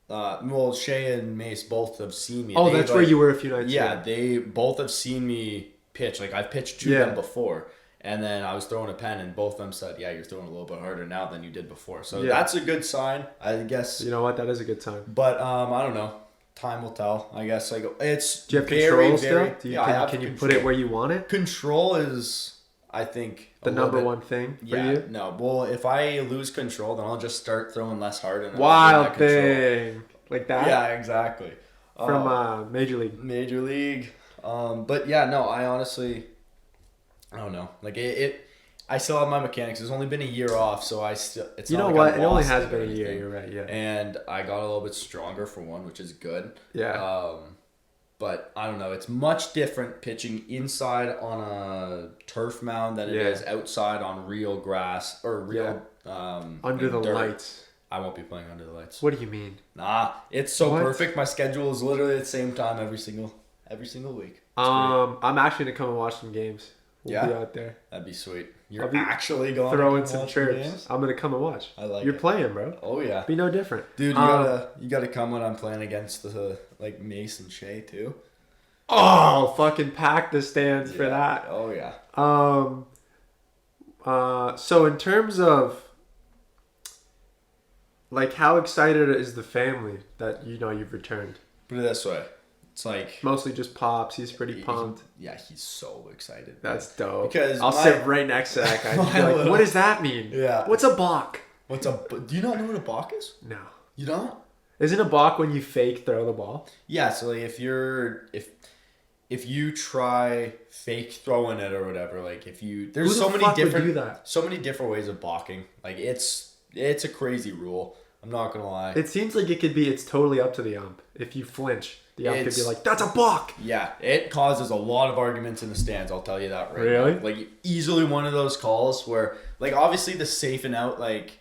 Well, Shay and Mace both have seen me. Oh, that's where you were a few nights ago. Yeah, they both have seen me pitch. I've pitched to them before, and then I was throwing a pen, and both of them said, "Yeah, you're throwing a little bit harder now than you did before." So that's a good sign, I guess. You know what? That is a good sign. But I don't know. time will tell, I guess. Like, it's Do you have very, control very, still? Can you put control. it where you want it? Control is, I think, The number one thing for you? No. Well, if I lose control, then I'll just start throwing less hard and Wild thing. Like that? Yeah, exactly. From Major League. Major League. But yeah, no, I honestly, I don't know. Like I still have my mechanics. It's only been a year off, so it's You not know like what? I It only lost has it been or a year. anything. You're right. Yeah. And I got a little bit stronger for one, which is good. Yeah. But I don't know. It's much different pitching inside on a turf mound than it is outside on real grass or real under the dirt. lights. I won't be playing under the lights. What do you mean? Nah, it's so What? perfect. My schedule is literally at the same time every single week. I'm actually gonna come and watch some games. We'll be out there. That'd be sweet. You're I'll be actually going throwing to some watch chirps. games? I'm gonna come and watch. I like You're it. playing, bro. Oh yeah. Be no different, Dude, you gotta come when I'm playing against the like Mace and Shea too. Oh, fucking pack the stands for that. Oh yeah. So in terms of like how excited is the family that you've returned? Put it this way. It's like Mostly just Pops. He's pretty pumped. he's so excited. That's dope. Because I'll sit right next to that guy. And be like, what does that mean? Yeah. What's a balk? Do you not know what a balk is? No. You don't? Isn't a balk when you fake throw the ball? Yeah, so like if you try fake throwing it or whatever, like there's Who the so many fuck would different do that? so many different ways of balking. Like it's a crazy rule. I'm not gonna lie. It seems like it's totally up to the ump. If you flinch, the ump could be like, that's a balk. Yeah, it causes a lot of arguments in the stands. I'll tell you that right Really? now. Like easily one of those calls where like obviously the safe and out like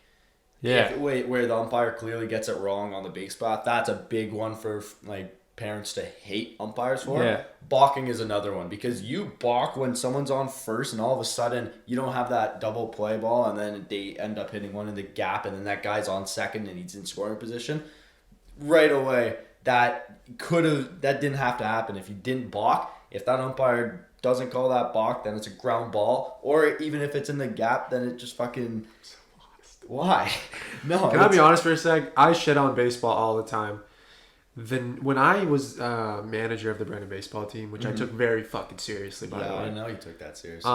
where the umpire clearly gets it wrong on the base path. That's a big one for like parents to hate umpires for. Yeah. Balking is another one because you balk when someone's on first and all of a sudden you don't have that double play ball and then they end up hitting one in the gap and then that guy's on second and he's in scoring position. Right away, that didn't have to happen if you didn't balk. If that umpire doesn't call that balk, then it's a ground ball. Or even if it's in the gap, then it just fucking... Why? No. Can I be honest for a sec? I shit on baseball all the time. Then when I was manager of the Brandon baseball team, which I took very fucking seriously, by the way. I know you took that seriously.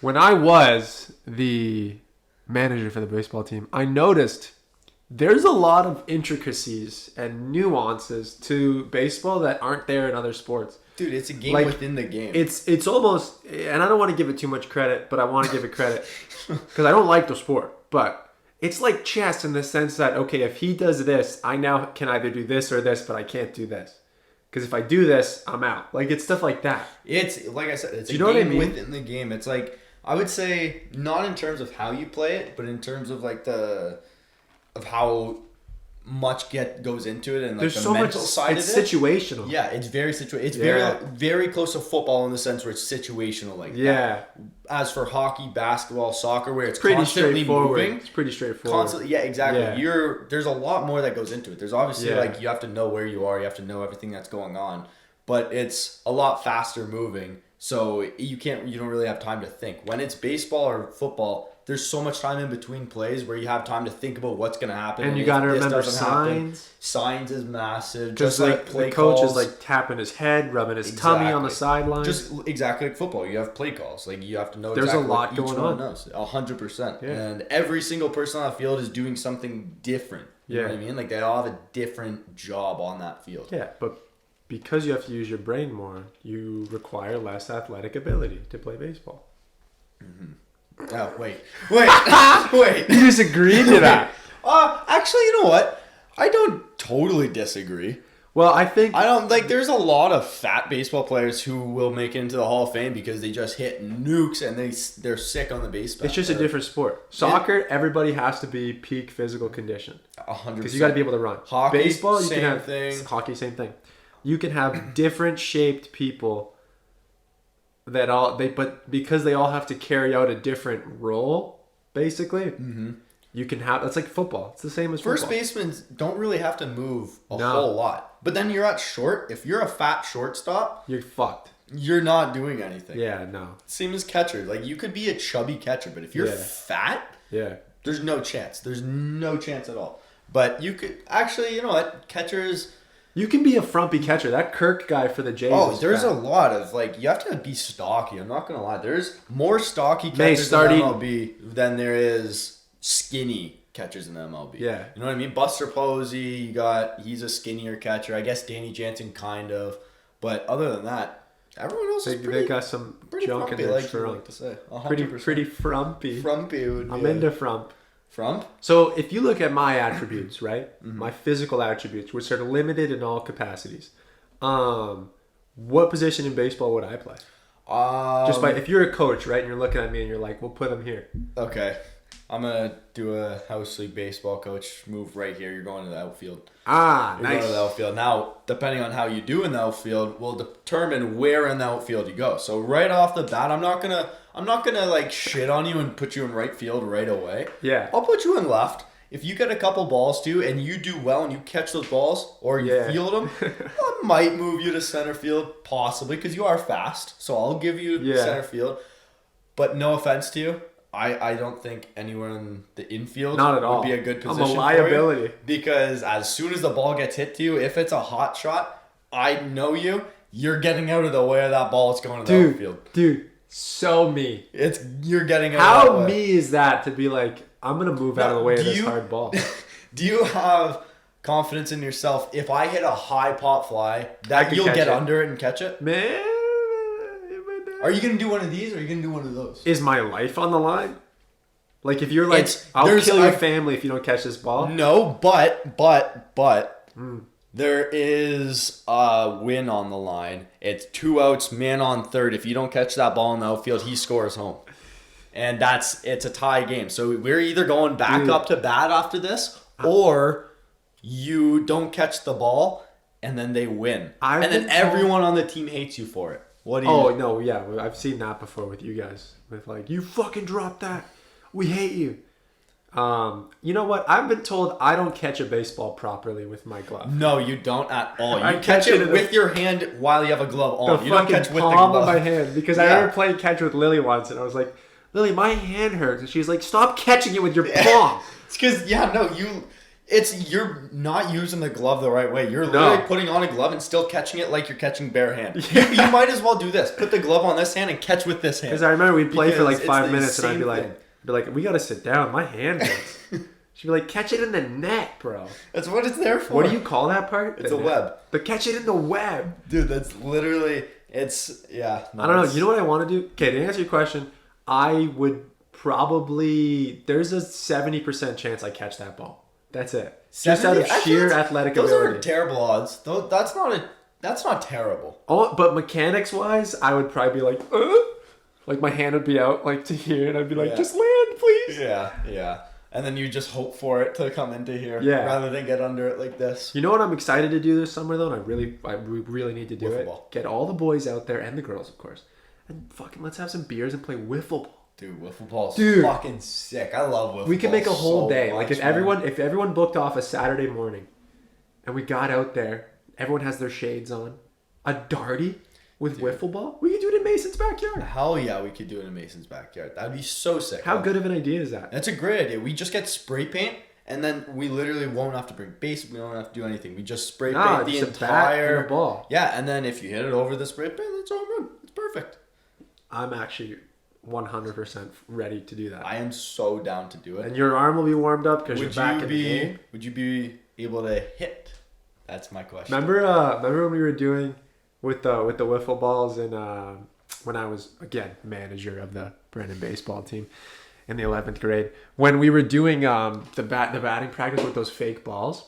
When I was the manager for the baseball team, I noticed there's a lot of intricacies and nuances to baseball that aren't there in other sports. Dude, it's a game like, within the game. It's almost, and I don't want to give it too much credit, but I want to give it credit because I don't like the sport. But it's like chess in the sense that, okay, if he does this, I now can either do this or this, but I can't do this. Because if I do this, I'm out. Like, it's stuff like that. It's, like I said, it's do you a know game what I mean? within the game. It's like, I would say, not in terms of how you play it, but in terms of like of how much goes into it and like There's the so mental much, side it's of it. situational. Yeah, it's very It's Yeah. very close to football in the sense where it's situational like Yeah. that. As for hockey, basketball, soccer, where it's Pretty constantly straightforward. moving. It's pretty straightforward. Constantly, yeah, exactly. Yeah. There's a lot more that goes into it. There's obviously Yeah. like you have to know where you are, you have to know everything that's going on, but it's a lot faster moving. So you don't really have time to think. When it's baseball or football, there's so much time in between plays where you have time to think about what's going to happen. And you if got to this remember doesn't happen, signs. signs is massive. Just Just like play the coach calls. is like tapping his head, rubbing his tummy on the sideline. Just exactly like football. You have play calls. Like you have to know There's exactly a lot what going each one on. knows. 100%. Yeah. And every single person on the field is doing something different. You know what I mean? Like they all have a different job on that field. Yeah, but because you have to use your brain more, you require less athletic ability to play baseball. Oh, wait. Wait. You disagreed to that. Actually, you know what? I don't totally disagree. Well, I think I don't like. There's a lot of fat baseball players who will make it into the Hall of Fame because they just hit nukes and they're sick on the base path. it's just a different sport. Soccer, everybody has to be peak physical condition 100%. because you got to be able to run. Hockey, Baseball, you same can have thing. Hockey, same thing. You can have different shaped people but because they all have to carry out a different role, basically. You can have that's like football. It's the same as football. First basemen don't really have to move a whole lot. But then you're at short. If you're a fat shortstop, You're fucked. you're not doing anything. Yeah, no. Same as catcher. Like you could be a chubby catcher, but if you're Yeah. fat, Yeah. there's no chance. There's no chance at all. But you could actually, you know what, catchers. You can be a frumpy catcher. That Kirk guy for the Jays. Oh, there's a lot of you have to be stocky. I'm not gonna lie. There's more stocky catchers in MLB than there is skinny catchers in the MLB. Yeah, you know what I mean. Buster Posey, he's a skinnier catcher. I guess Danny Jansen kind of, but other than that, everyone else is pretty. They got some junk frumpy, in their like to say. 100%. Pretty frumpy. Frumpy would be. I'm into frump. Frump? So if you look at my attributes, right? My physical attributes, which are limited in all capacities, what position in baseball would I play? If you're a coach, right, and you're looking at me and you're like, we'll put him here. Okay. I'm going to do a house league baseball coach move right here. You're going to the outfield. Nice. Going to the outfield. Now, depending on how you do in the outfield will determine where in the outfield you go. So right off the bat, I'm not gonna like shit on you and put you in right field right away. Yeah. I'll put you in left. If you get a couple balls too and you do well and you catch those balls or you field them, I might move you to center field possibly because you are fast. So I'll give you center field. But no offense to you. I don't think anywhere in the infield would be a good position. I'm a liability. For you because as soon as the ball gets hit to you, if it's a hot shot, I know you're getting out of the way of that ball. It's going to the outfield. Dude, so me. You're getting out How of the way. me is that to be like, I'm going to move out of the way of this hard ball? Do you have confidence in yourself if I hit a high pop fly that you'll get under it and catch it? Man. Are you going to do one of these or are you going to do one of those? Is my life on the line? Like if you're like, I'll kill your family if you don't catch this ball? No, but there is a win on the line. It's 2 outs, man on third. If you don't catch that ball in the outfield, he scores home. And it's a tie game. So we're either going back up to bat after this or you don't catch the ball and then they win. And then everyone on the team hates you for it. What do you do? No, yeah. I've seen that before with you guys. With like, you fucking dropped that. We hate you. You know what? I've been told I don't catch a baseball properly with my glove. No, you don't at all. You catch it with your hand while you have a glove on. You don't catch with the palm glove. of my hand. Because I remember playing catch with Lily once and I was like, Lily, my hand hurts. And she's like, stop catching it with your palm. It's because, you're not using the glove the right way. You're literally putting on a glove and still catching it like you're catching bare hand. Yeah. You might as well do this. Put the glove on this hand and catch with this hand. Because I remember we'd play for like 5 minutes and I'd be like, we got to sit down. My hand hurts. She'd be like, catch it in the net, bro. That's what it's there for. What do you call that part? It's a web. But catch it in the web. Dude, that's literally, I don't know. You know what I want to do? Okay, to answer your question, I would probably, there's a 70% chance I catch that ball. That's it. Just out of sheer athletic ability. Those aren't terrible odds. That's not terrible. Oh, but mechanics wise, I would probably be like, like my hand would be out like to here, and I'd be like, just land, please. Yeah. And then you just hope for it to come into here, rather than get under it like this. You know what I'm excited to do this summer though, and we really need to do wiffle it. Ball. Get all the boys out there and the girls, of course, and fucking let's have some beers and play wiffle ball. Dude, wiffle ball's fucking sick. I love wiffle ball. We can make a whole day. Like if everyone booked off a Saturday morning, and we got out there, everyone has their shades on, a darty with wiffle ball. We could do it in Mason's backyard. Hell yeah, we could do it in Mason's backyard. That'd be so sick. How good of an idea is that? That's a great idea. We just get spray paint, and then we literally won't have to bring base. We don't have to do anything. We just spray paint the entire ball. Yeah, and then if you hit it over the spray paint, it's home run. It's perfect. I'm actually 100% ready to do that. I am so down to do it. And your arm will be warmed up because you're back in the game. Would you be able to hit? That's my question. Remember when we were doing with the wiffle balls and when I was again manager of the Brandon baseball team in the 11th grade when we were doing the batting practice with those fake balls.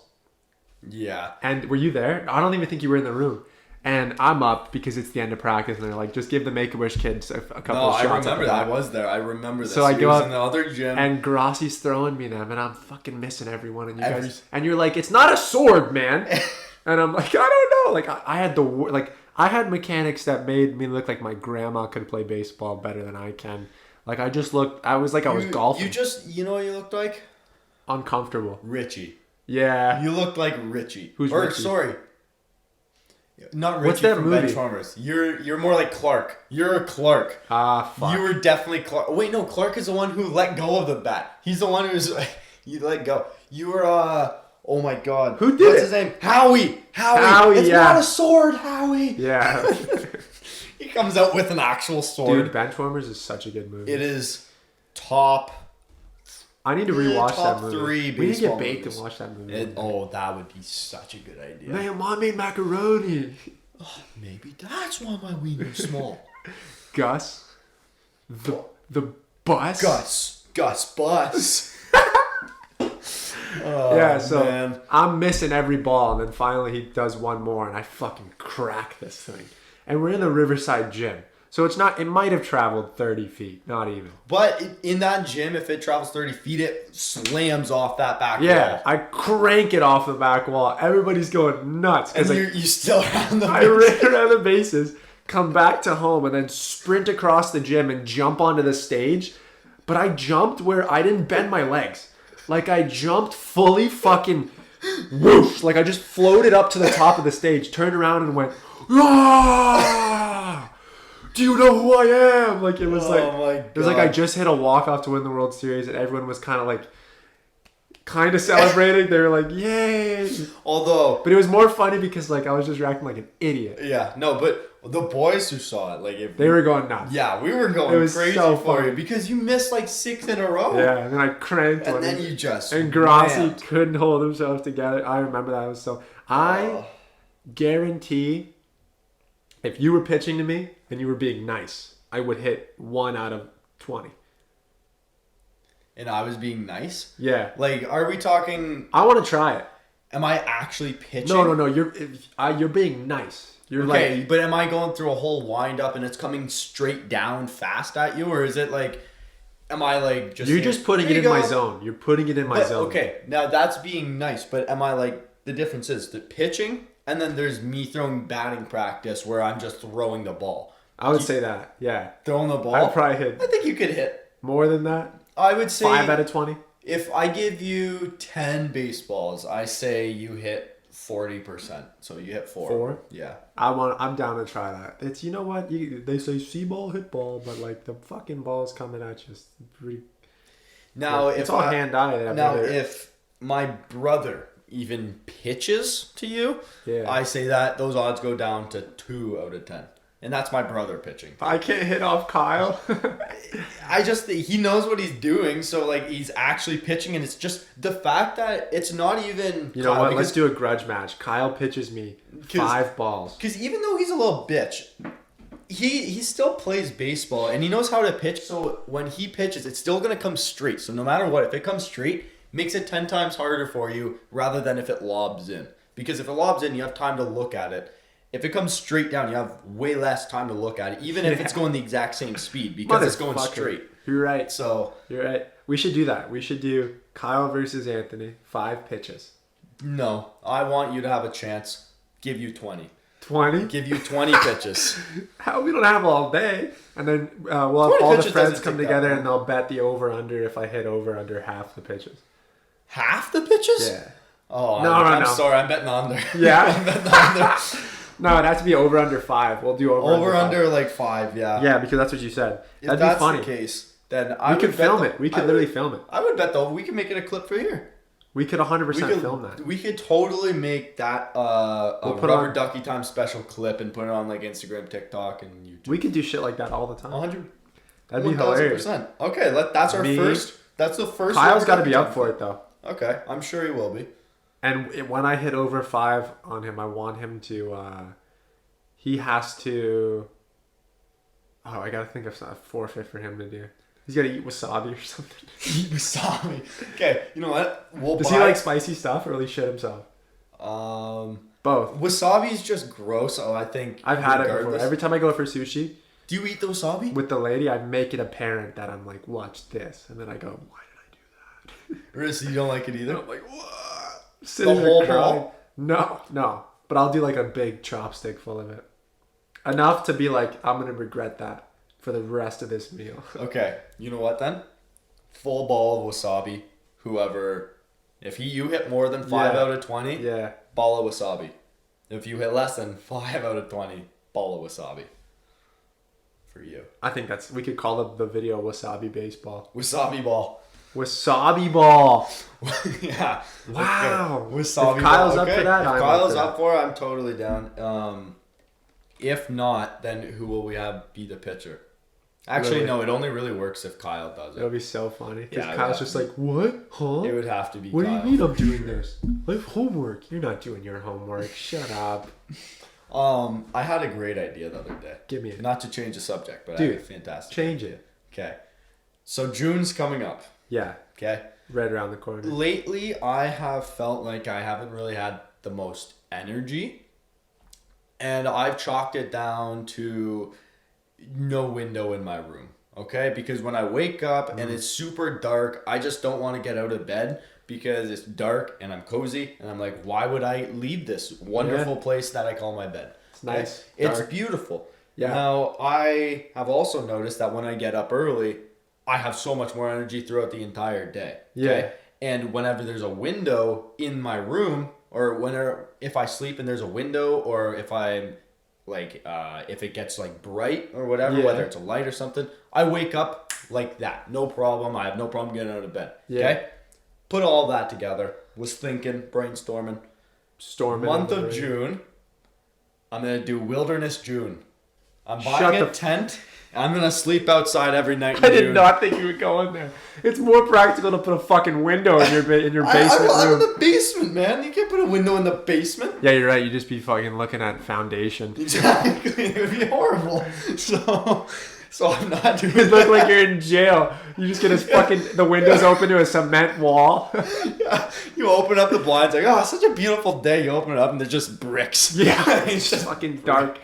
Yeah. And were you there? I don't even think you were in the room. And I'm up because it's the end of practice, and they're like, just give the Make-A-Wish kids a couple of shots. I remember that. I was there. I remember this. So I go out in the other gym, and Grossi's throwing me them, and I'm fucking missing everyone. And you guys, and you're like, it's not a sword, man. And I'm like, I don't know. Like I had mechanics that made me look like my grandma could play baseball better than I can. Like I was golfing. You know what you looked like? Uncomfortable. Richie. Yeah. You looked like Richie. Richie? Sorry. Not Richie. What's that from movie? Benchwarmers. You're more like Clark. You're a Clark. Fuck. You were definitely Clark. Wait, no, Clark is the one who let go of the bat. He's the one who's you let go. You were Oh my god. Who did What's it? his name? Howie. It's not a sword, Howie. Yeah. He comes out with an actual sword. Dude, Benchwarmers is such a good movie. It is top. I need to rewatch top that movie. 3 We need to get baked movies. and watch that movie. That would be such a good idea. Man, Mom made macaroni. Oh, maybe that's why my wiener's small. Gus. The bus. Gus Bus. Oh, yeah, so man. I'm missing every ball, and then finally he does one more, and I fucking crack this thing. And we're in the Riverside gym. So it might have traveled 30 feet, not even. But in that gym, if it travels 30 feet, it slams off that back Yeah, wall. I crank it off the back wall. Everybody's going nuts. And you still ran the I ran around the bases, come back to home, and then sprint across the gym and jump onto the stage. But I jumped where I didn't bend my legs. Like, I jumped fully fucking whoosh. Like, I just floated up to the top of the stage, turned around and went, ah! Do you know who I am? Like, it was it was like I just hit a walk-off to win the World Series, and everyone was kind of celebrating. They were like, yay! Although... But it was more funny because, like, I was just reacting like an idiot. Yeah, no, but the boys who saw it, like... They were going nuts. Yeah, we were going crazy so for funny. you because you missed, like, 6 in a row. Yeah, and then I cranked And one. then you just... And Grassi rammed. couldn't hold himself together. I remember that. It was so... I guarantee if you were pitching to me and you were being nice, I would hit 1 out of 20. And I was being nice? Yeah. Like, are we talking... I want to try it. Am I actually pitching? No. You're being nice. You're okay, like... but am I going through a whole wind up and it's coming straight down fast at you? Or is it like... Am I like just... You're just putting it in my zone. You're putting it in my zone. Okay, now that's being nice. But am I like... The difference is the pitching and then there's me throwing batting practice where I'm just throwing the ball. I would say that. Yeah. Throwing the ball? I'd probably hit... I think you could hit. More than that? I would say... 5 out of 20? If I give you 10 baseballs, I say you hit 40%. So you hit 4. 4? Yeah. I'm down to try that. It's, you know what? They say see ball, hit ball, but like the fucking ball's coming at you. It's pretty... Now, it's all hand-eye. Now, if my brother even pitches to you, I say that those odds go down to 2 out of 10. And that's my brother pitching. I can't hit off Kyle. He knows what he's doing, so like he's actually pitching, and it's just the fact that it's not even. You know what? Let's do a grudge match. Kyle pitches me 5 balls. Because even though he's a little bitch, he still plays baseball and he knows how to pitch. So when he pitches, it's still gonna come straight. So no matter what, if it comes straight, makes it 10 times harder for you rather than if it lobs in. Because if it lobs in, you have time to look at it. If it comes straight down, you have way less time to look at it, even if it's going the exact same speed, because it's going straight. You're right. So you're right. We should do that. We should do Kyle versus Anthony, 5 pitches. No, I want you to have a chance. Give you 20. 20? Give you 20 pitches. How we don't have all day. And then we'll have all the friends come together and they'll bet the over-under if I hit over-under half the pitches. Half the pitches? Yeah. Oh, I'm sorry. I'm betting under. Yeah? I'm betting under. No, it has to be over-under 5. We'll do over-under like 5, yeah. Yeah, because that's what you said. That'd be funny. If that's the case, then I would could film it. We could literally film it. I would bet, though, we could make it a clip for here. We could 100% film that. We could totally make that a Rubber Ducky Time special clip and put it on like Instagram, TikTok, and YouTube. We could do shit like that all the time. 100. That'd be hilarious. Okay, that's our first. That's the first. Kyle's got to be up for it though. Okay, I'm sure he will be. And when I hit over 5 on him, I want him to. He has to. Oh, I gotta think of a forfeit for him to do. He's gotta eat wasabi or something. Eat wasabi. Okay, you know what? Does he like spicy stuff or will he shit himself? Both. Wasabi is just gross. Oh, I think I've had it before. Every time I go for sushi. Do you eat the wasabi? With the lady, I make it apparent that I'm like, watch this, and then I go, why did I do that? Really? So you don't like it either? I'm like, what? The whole ball? No. But I'll do like a big chopstick full of it. Enough to be like, I'm gonna regret that for the rest of this meal. Okay, you know what then? Full ball of wasabi. Whoever, if you hit more than 5 out of 20, ball of wasabi. If you hit less than 5 out of 20, ball of wasabi. For you. I think we could call the video Wasabi Baseball. Wasabi ball. Wasabi ball. Yeah. Wow. Okay. Wasabi. If Kyle's up okay. for that, If I'm Kyle's up up for it, I'm totally down. If not, then who will we have be the pitcher? Actually, Really? no. It only really works if Kyle does It'll it. be so funny. Because Yeah, Kyle's just like, what? Huh? It would have to be. What Kyle, do you mean I'm for doing sure. this? I have homework. You're not doing your homework. Shut up. I had a great idea the other day. Give me it. Not to change the subject, but I Dude, had a fantastic. Change it. Okay. So June's coming up. Yeah. Okay. Right around the corner. Lately, I have felt like I haven't really had the most energy. And I've chalked it down to no window in my room. Okay? Because when I wake up and it's super dark, I just don't want to get out of bed because it's dark and I'm cozy. And I'm like, why would I leave this wonderful place that I call my bed? It's nice. It's Dark. beautiful. Yeah. Now, I have also noticed that when I get up early, I have so much more energy throughout the entire day. Yeah. And whenever there's a window in my room, or whenever if I sleep and there's a window, or if I'm like if it gets like bright or whatever, Yeah. whether it's a light or something, I wake up like that. No problem. I have no problem getting out of bed. Yeah. Okay. Put all that together. Was thinking, brainstorming. Storming. Month in the of rain. June. I'm gonna do Wilderness June. I'm Shut buying a the- tent. I'm gonna sleep outside every night in I June. did not think you would go in there. It's more practical to put a fucking window in your basement I'm room. in the basement, man. You can't put a window in the basement. Yeah, you're right. You'd just be fucking looking at foundation. Exactly. It would be horrible. So I'm not doing You look that. like you're in jail. You just get his fucking the windows open to a cement wall. Yeah. You open up the blinds like, oh, it's such a beautiful day. You open it up and there's just bricks. Yeah, it's just fucking dark.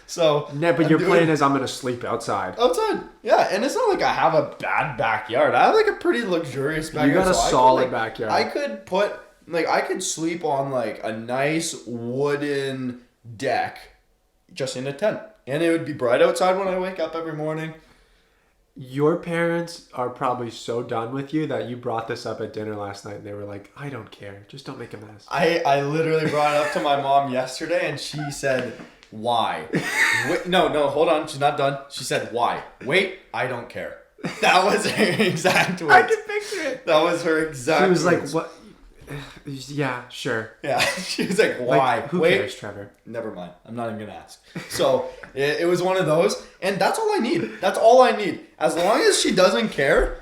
So No, but I'm your doing- plan is I'm gonna sleep outside. outside. Yeah, and it's not like I have a bad backyard. I have like a pretty luxurious backyard. got a so I could, solid like, backyard. I could put I could sleep on like a nice wooden deck just in a tent. And it would be bright outside when I wake up every morning. Your parents are probably so done with you that you brought this up at dinner last night and they were like, I don't care. Just don't make a mess. I literally brought it up to my mom yesterday and she said, why? Wait, no, hold on. She's not done. She said, why? Wait, I don't care. That was her exact words. I can picture it. That was her exact She was like, words. what? Yeah, sure. Yeah, she was like, why? Like, who Wait. cares, Trevor? Never mind. I'm not even going to ask. So it was one of those. And that's all I need. That's all I need. As long as she doesn't care,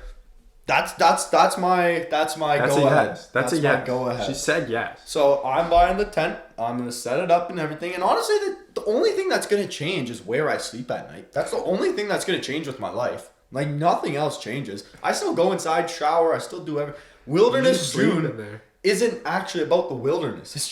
that's my That's go a ahead. yes. That's a my yes. go ahead. She said yes. So I'm buying the tent. I'm gonna set it up and everything. And honestly, the only thing that's gonna change is where I sleep at night. That's the only thing that's gonna change with my life. Like nothing else changes. I still go inside, shower. I still do everything. Wilderness sleep in June there. isn't actually about the wilderness. It's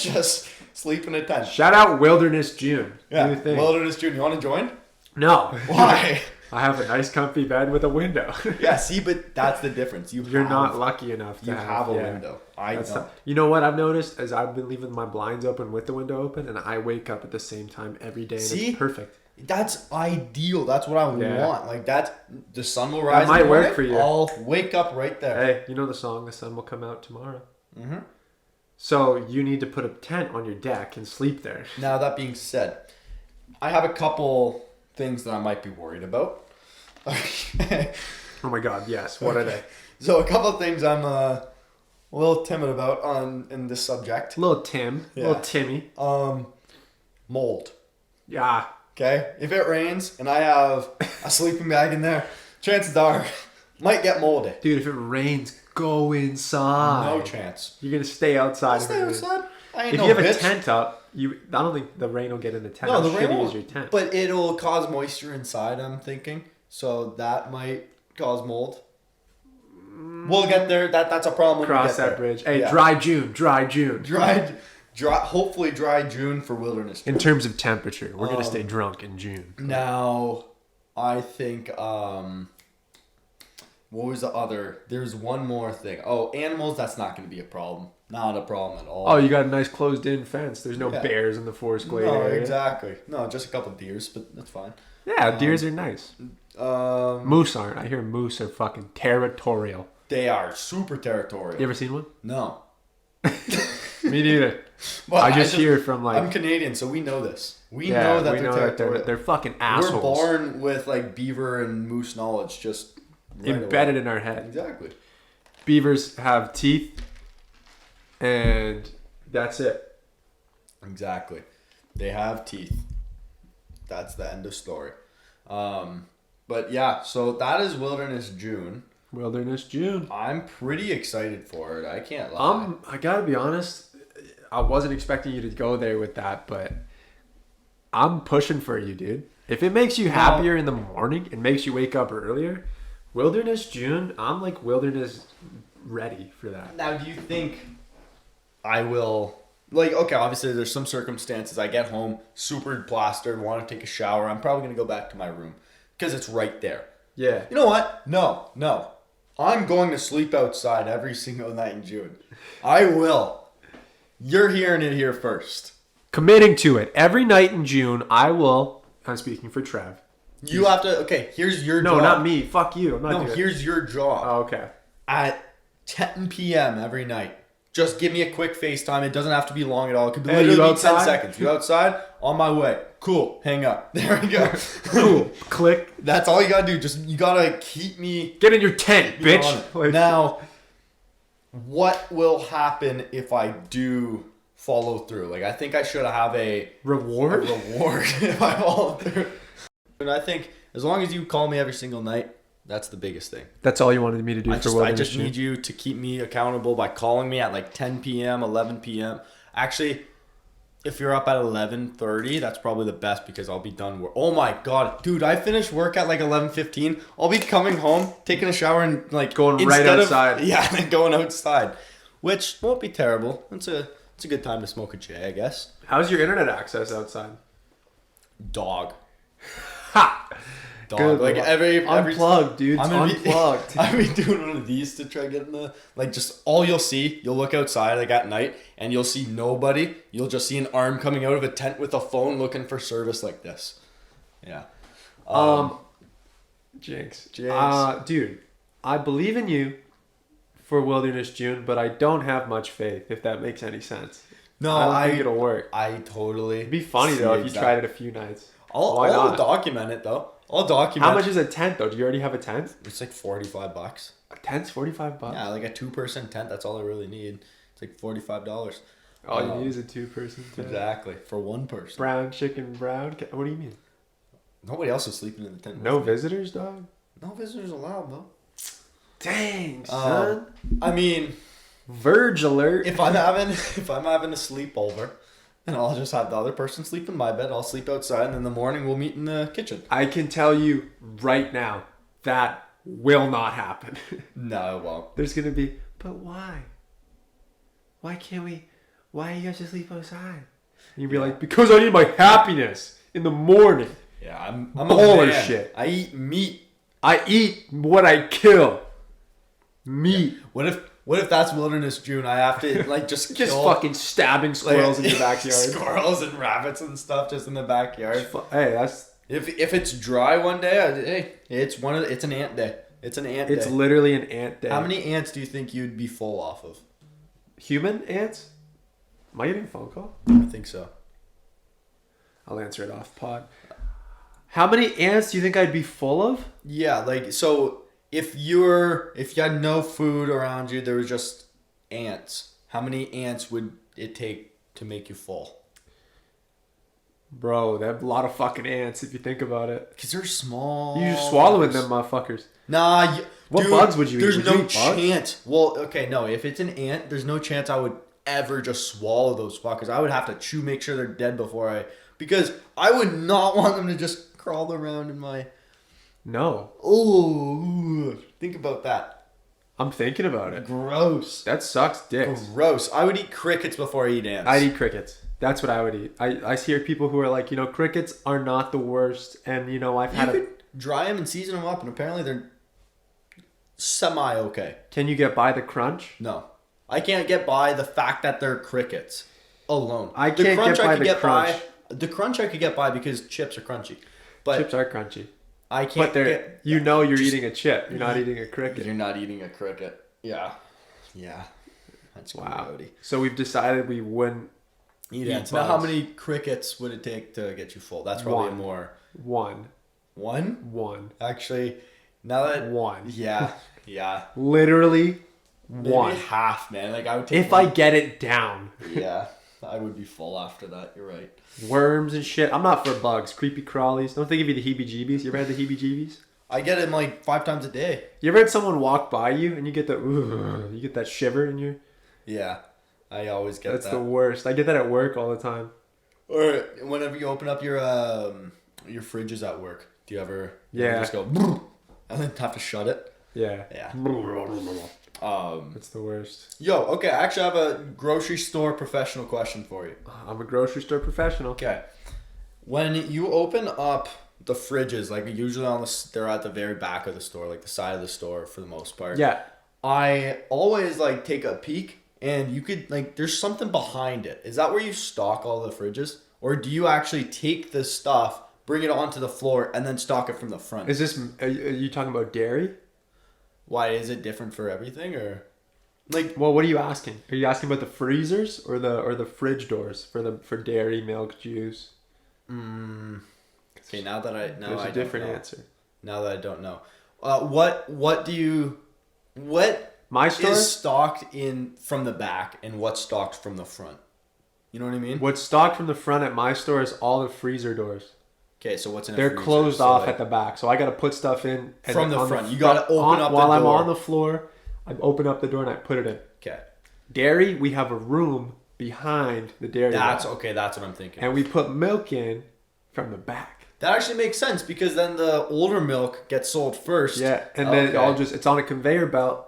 just sleep in a tent. Shout out Wilderness June. Yeah, New thing. Wilderness June. You want to join? No. Why? I have a nice comfy bed with a window. Yeah, see, but that's the difference. You're not lucky enough to You have a yeah. window. I That's know. you know what I've noticed is I've been leaving my blinds open with the window open and I wake up at the same time every day and See? it's perfect. That's ideal. That's what I Yeah. want. Like that's the sun will rise. might in the work morning, for you. I'll wake up right there. Hey, you know the song "The Sun Will Come Out Tomorrow." Mm-hmm. So you need to put a tent on your deck and sleep there. Now that being said, I have a couple things that I might be worried about. Oh my God, yes. What are they? So a couple of things I'm a little timid about in this subject. Little Tim, Yeah. little Timmy. Mold. Yeah. Okay, if it rains and I have a sleeping bag in there, chances are might get moldy. Dude, if it rains, go inside. No chance. You're gonna stay outside. I'll if stay it rains. outside. I ain't If no you have bitch. a tent up, I don't think the rain will get in the tent. No, How the rain shitty won't. is your tent? But it'll cause moisture inside, I'm thinking. So that might cause mold. We'll get there. That's a problem. when we Cross get that there. bridge. Hey, Yeah. dry June. Hopefully dry June for wilderness. In terms of temperature, we're gonna stay drunk in June. Now, I think, what was the other? There's one more thing. Oh, animals, that's not going to be a problem. Not a problem at all. Oh, you got a nice closed-in fence. There's no Yeah. bears in the Forest Glade no, area. exactly. No, just a couple deers, but that's fine. Yeah, deers are nice. Um, Moose aren't. I hear moose are fucking territorial. they are super territorial. You ever seen one? No. Me neither. Well, I just hear from like. I'm Canadian, so we know this. We yeah, know that we they're know that territorial. they're fucking assholes. We're born with like beaver and moose knowledge just right embedded away. in our head. Exactly. Beavers have teeth, and that's it. Exactly. They have teeth. That's the end of story. But yeah, so that is Wilderness June. Wilderness June. I'm pretty excited for it. I can't lie. I gotta be honest. I wasn't expecting you to go there with that, but I'm pushing for you, dude. If it makes you happier in the morning and makes you wake up earlier, Wilderness June, I'm like wilderness ready for that. Now, do you think I will... Like, okay, obviously there's some circumstances. I get home, super plastered, want to take a shower. I'm probably going to go back to my room because it's right there. Yeah. You know what? No. I'm going to sleep outside every single night in June. I will. You're hearing it here first. Committing to it. Every night in June, I will... I'm speaking for Trev. You have to... Okay, here's your job. No, not me. Fuck you. I'm not doing it. Here's your job. Oh, okay. At 10 p.m. every night. Just give me a quick FaceTime. It doesn't have to be long at all. It could literally be 10 seconds. You outside? On my way. Cool. Hang up. There we go. Cool. Click. That's all you gotta do. Just you gotta keep me... Get in your tent, bitch. Now, what will happen if I do follow through? Like, I think I should have a... Reward? A reward if I follow through. And I think as long as you call me every single night, that's the biggest thing. That's all you wanted me to do for Wilderness I just June? need you to keep me accountable by calling me at like 10 p.m., 11 p.m. Actually, if you're up at 11:30, that's probably the best because I'll be done work. Oh my god, dude, I finished work at like 11:15. I'll be coming home, taking a shower, and like going right outside. And then going outside, which won't be terrible. It's a good time to smoke a J, I guess. How's your internet access outside? Dog. Ha! Dog. Good. Like every unplugged, dude. I'm unplugged. I've been doing one of these to try getting the just all you'll look outside like at night and you'll see nobody. You'll just see an arm coming out of a tent with a phone looking for service like this. Yeah. Jinx. Dude, I believe in you for Wilderness June, but I don't have much faith, if that makes any sense. No, I don't think it'll work. I totally. It'd be funny though if you tried it a few nights. I'll document it though. I'll document. How much is a tent though? Do you already have a tent? It's like $45. A tent's $45? Yeah, like a 2-person tent. That's all I really need. It's like $45. All you need is a 2-person tent. Exactly, for one person. Brown chicken, brown. What do you mean? Nobody else is sleeping in the tent. No visitors, dog. No visitors allowed, though. Dang, son. I mean, Verge alert. If I'm having a sleepover, and I'll just have the other person sleep in my bed. I'll sleep outside, and in the morning we'll meet in the kitchen. I can tell you right now that will not happen. No, it won't. There's gonna be, but why? Why can't we? Why you have to sleep outside? And you'd be like, because I need my happiness in the morning. Yeah, I'm baller a man. shit. I eat meat. I eat what I kill. Meat. Yeah. What if that's Wilderness June? I have to like just kill, fucking stabbing squirrels in the backyard. Squirrels and rabbits and stuff just in the backyard. Hey, that's if it's dry one day, it's an ant day. It's an ant day. It's literally an ant day. How many ants do you think you'd be full off of? Human ants? Am I getting a phone call? I think so. I'll answer it off pod. How many ants do you think I'd be full of? Yeah, like so if you had no food around you, there was just ants. How many ants would it take to make you full? Bro, they have a lot of fucking ants if you think about it. Because they're small. You just swallowing them motherfuckers. Nah, what bugs would you eat? There's no chance. Well, okay, no. If it's an ant, there's no chance I would ever just swallow those fuckers. I would have to chew, make sure they're dead because I would not want them to just crawl around in my... No. Oh, think about that. I'm thinking about it. Gross. That sucks dicks. Gross. I would eat crickets before I eat ants. I'd eat crickets. That's what I would eat. I hear people who are like, crickets are not the worst. And, I've had... You could dry them and season them up, and apparently they're semi-okay. Can you get by the crunch? No. I can't get by the fact that they're crickets alone. I can't get by the crunch. The crunch I could get by because chips are crunchy. But chips are crunchy. I can't get... you're eating a chip. You're not eating a cricket. You're not eating a cricket. Yeah. Yeah. That's wow. So we've decided we wouldn't eat ants. Now, how many crickets would it take to get you full? That's probably more... One. One? One. Actually, now that... One. Yeah. Yeah. Literally One. Maybe half, man. Like I would take If I get it down. Yeah, I would be full after that. You're right. Worms and shit. I'm not for bugs. Creepy crawlies. Don't they give you the heebie-jeebies? You ever had the heebie-jeebies? I get it like 5 times a day. You ever had someone walk by you and you get you get that shiver in your... Yeah, I always get that. That's the worst. I get that at work all the time. Or whenever you open up your fridges at work, do you ever just go and then have to shut it? Yeah. Yeah. It's the worst. Yo, okay, I actually have a grocery store professional question for you. I'm a grocery store professional. Okay. When you open up the fridges, like usually they're at the very back of the store, like the side of the store for the most part. Yeah. I always like take a peek and you could like there's something behind it. Is that where you stock all the fridges? Or do you actually take the stuff, bring it onto the floor, and then stock it from the front? Is this... Are you talking about dairy? Why is it different for everything, or like? Well, what are you asking? Are you asking about the freezers or the fridge doors for dairy, milk, juice? Okay, now I There's a different answer. Now that I don't know, what My store is stocked in from the back and what's stocked from the front? You know what I mean? What's stocked from the front at my store is all the freezer doors. Okay, so what's in a They're freezer? closed So, off like, at the back, so I got to put stuff in from the front. You got to open up while the I'm door. on the floor. I open up the door and I put it in. Okay, Dairy, we have a room behind the dairy. that's wall. okay. That's what I'm thinking. And we put milk in from the back. That actually makes sense because then the older milk gets sold first. Yeah, and then it's on a conveyor belt,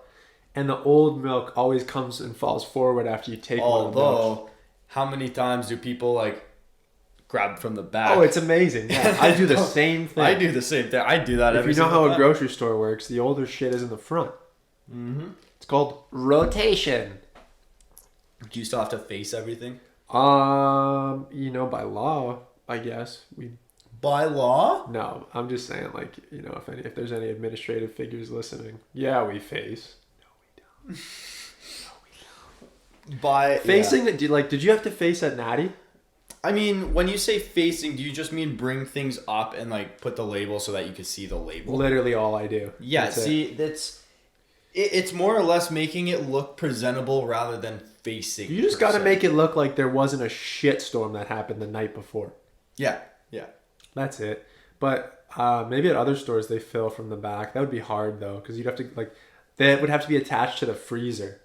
and the old milk always comes and falls forward after you take one of the milk. Although, how many times do people like grab from the back? Oh, it's amazing. Yeah, I do the same thing. I do the same thing. I do that If every you know single how time. a grocery store works, the older shit is in the front. Mm-hmm. It's called rotation. Do you still have to face everything? By law, I guess By law? No, I'm just saying, like, if there's any administrative figures listening, yeah, we face. No, we don't. By Facing, did you have to face at Natty? I mean, when you say facing, do you just mean bring things up and like put the label so that you can see the label? Literally all I do. Yeah, it's more or less making it look presentable rather than facing. You just got to make it look like there wasn't a shitstorm that happened the night before. Yeah. That's it. But maybe at other stores they fill from the back. That would be hard though, because you'd have to that would have to be attached to the freezer,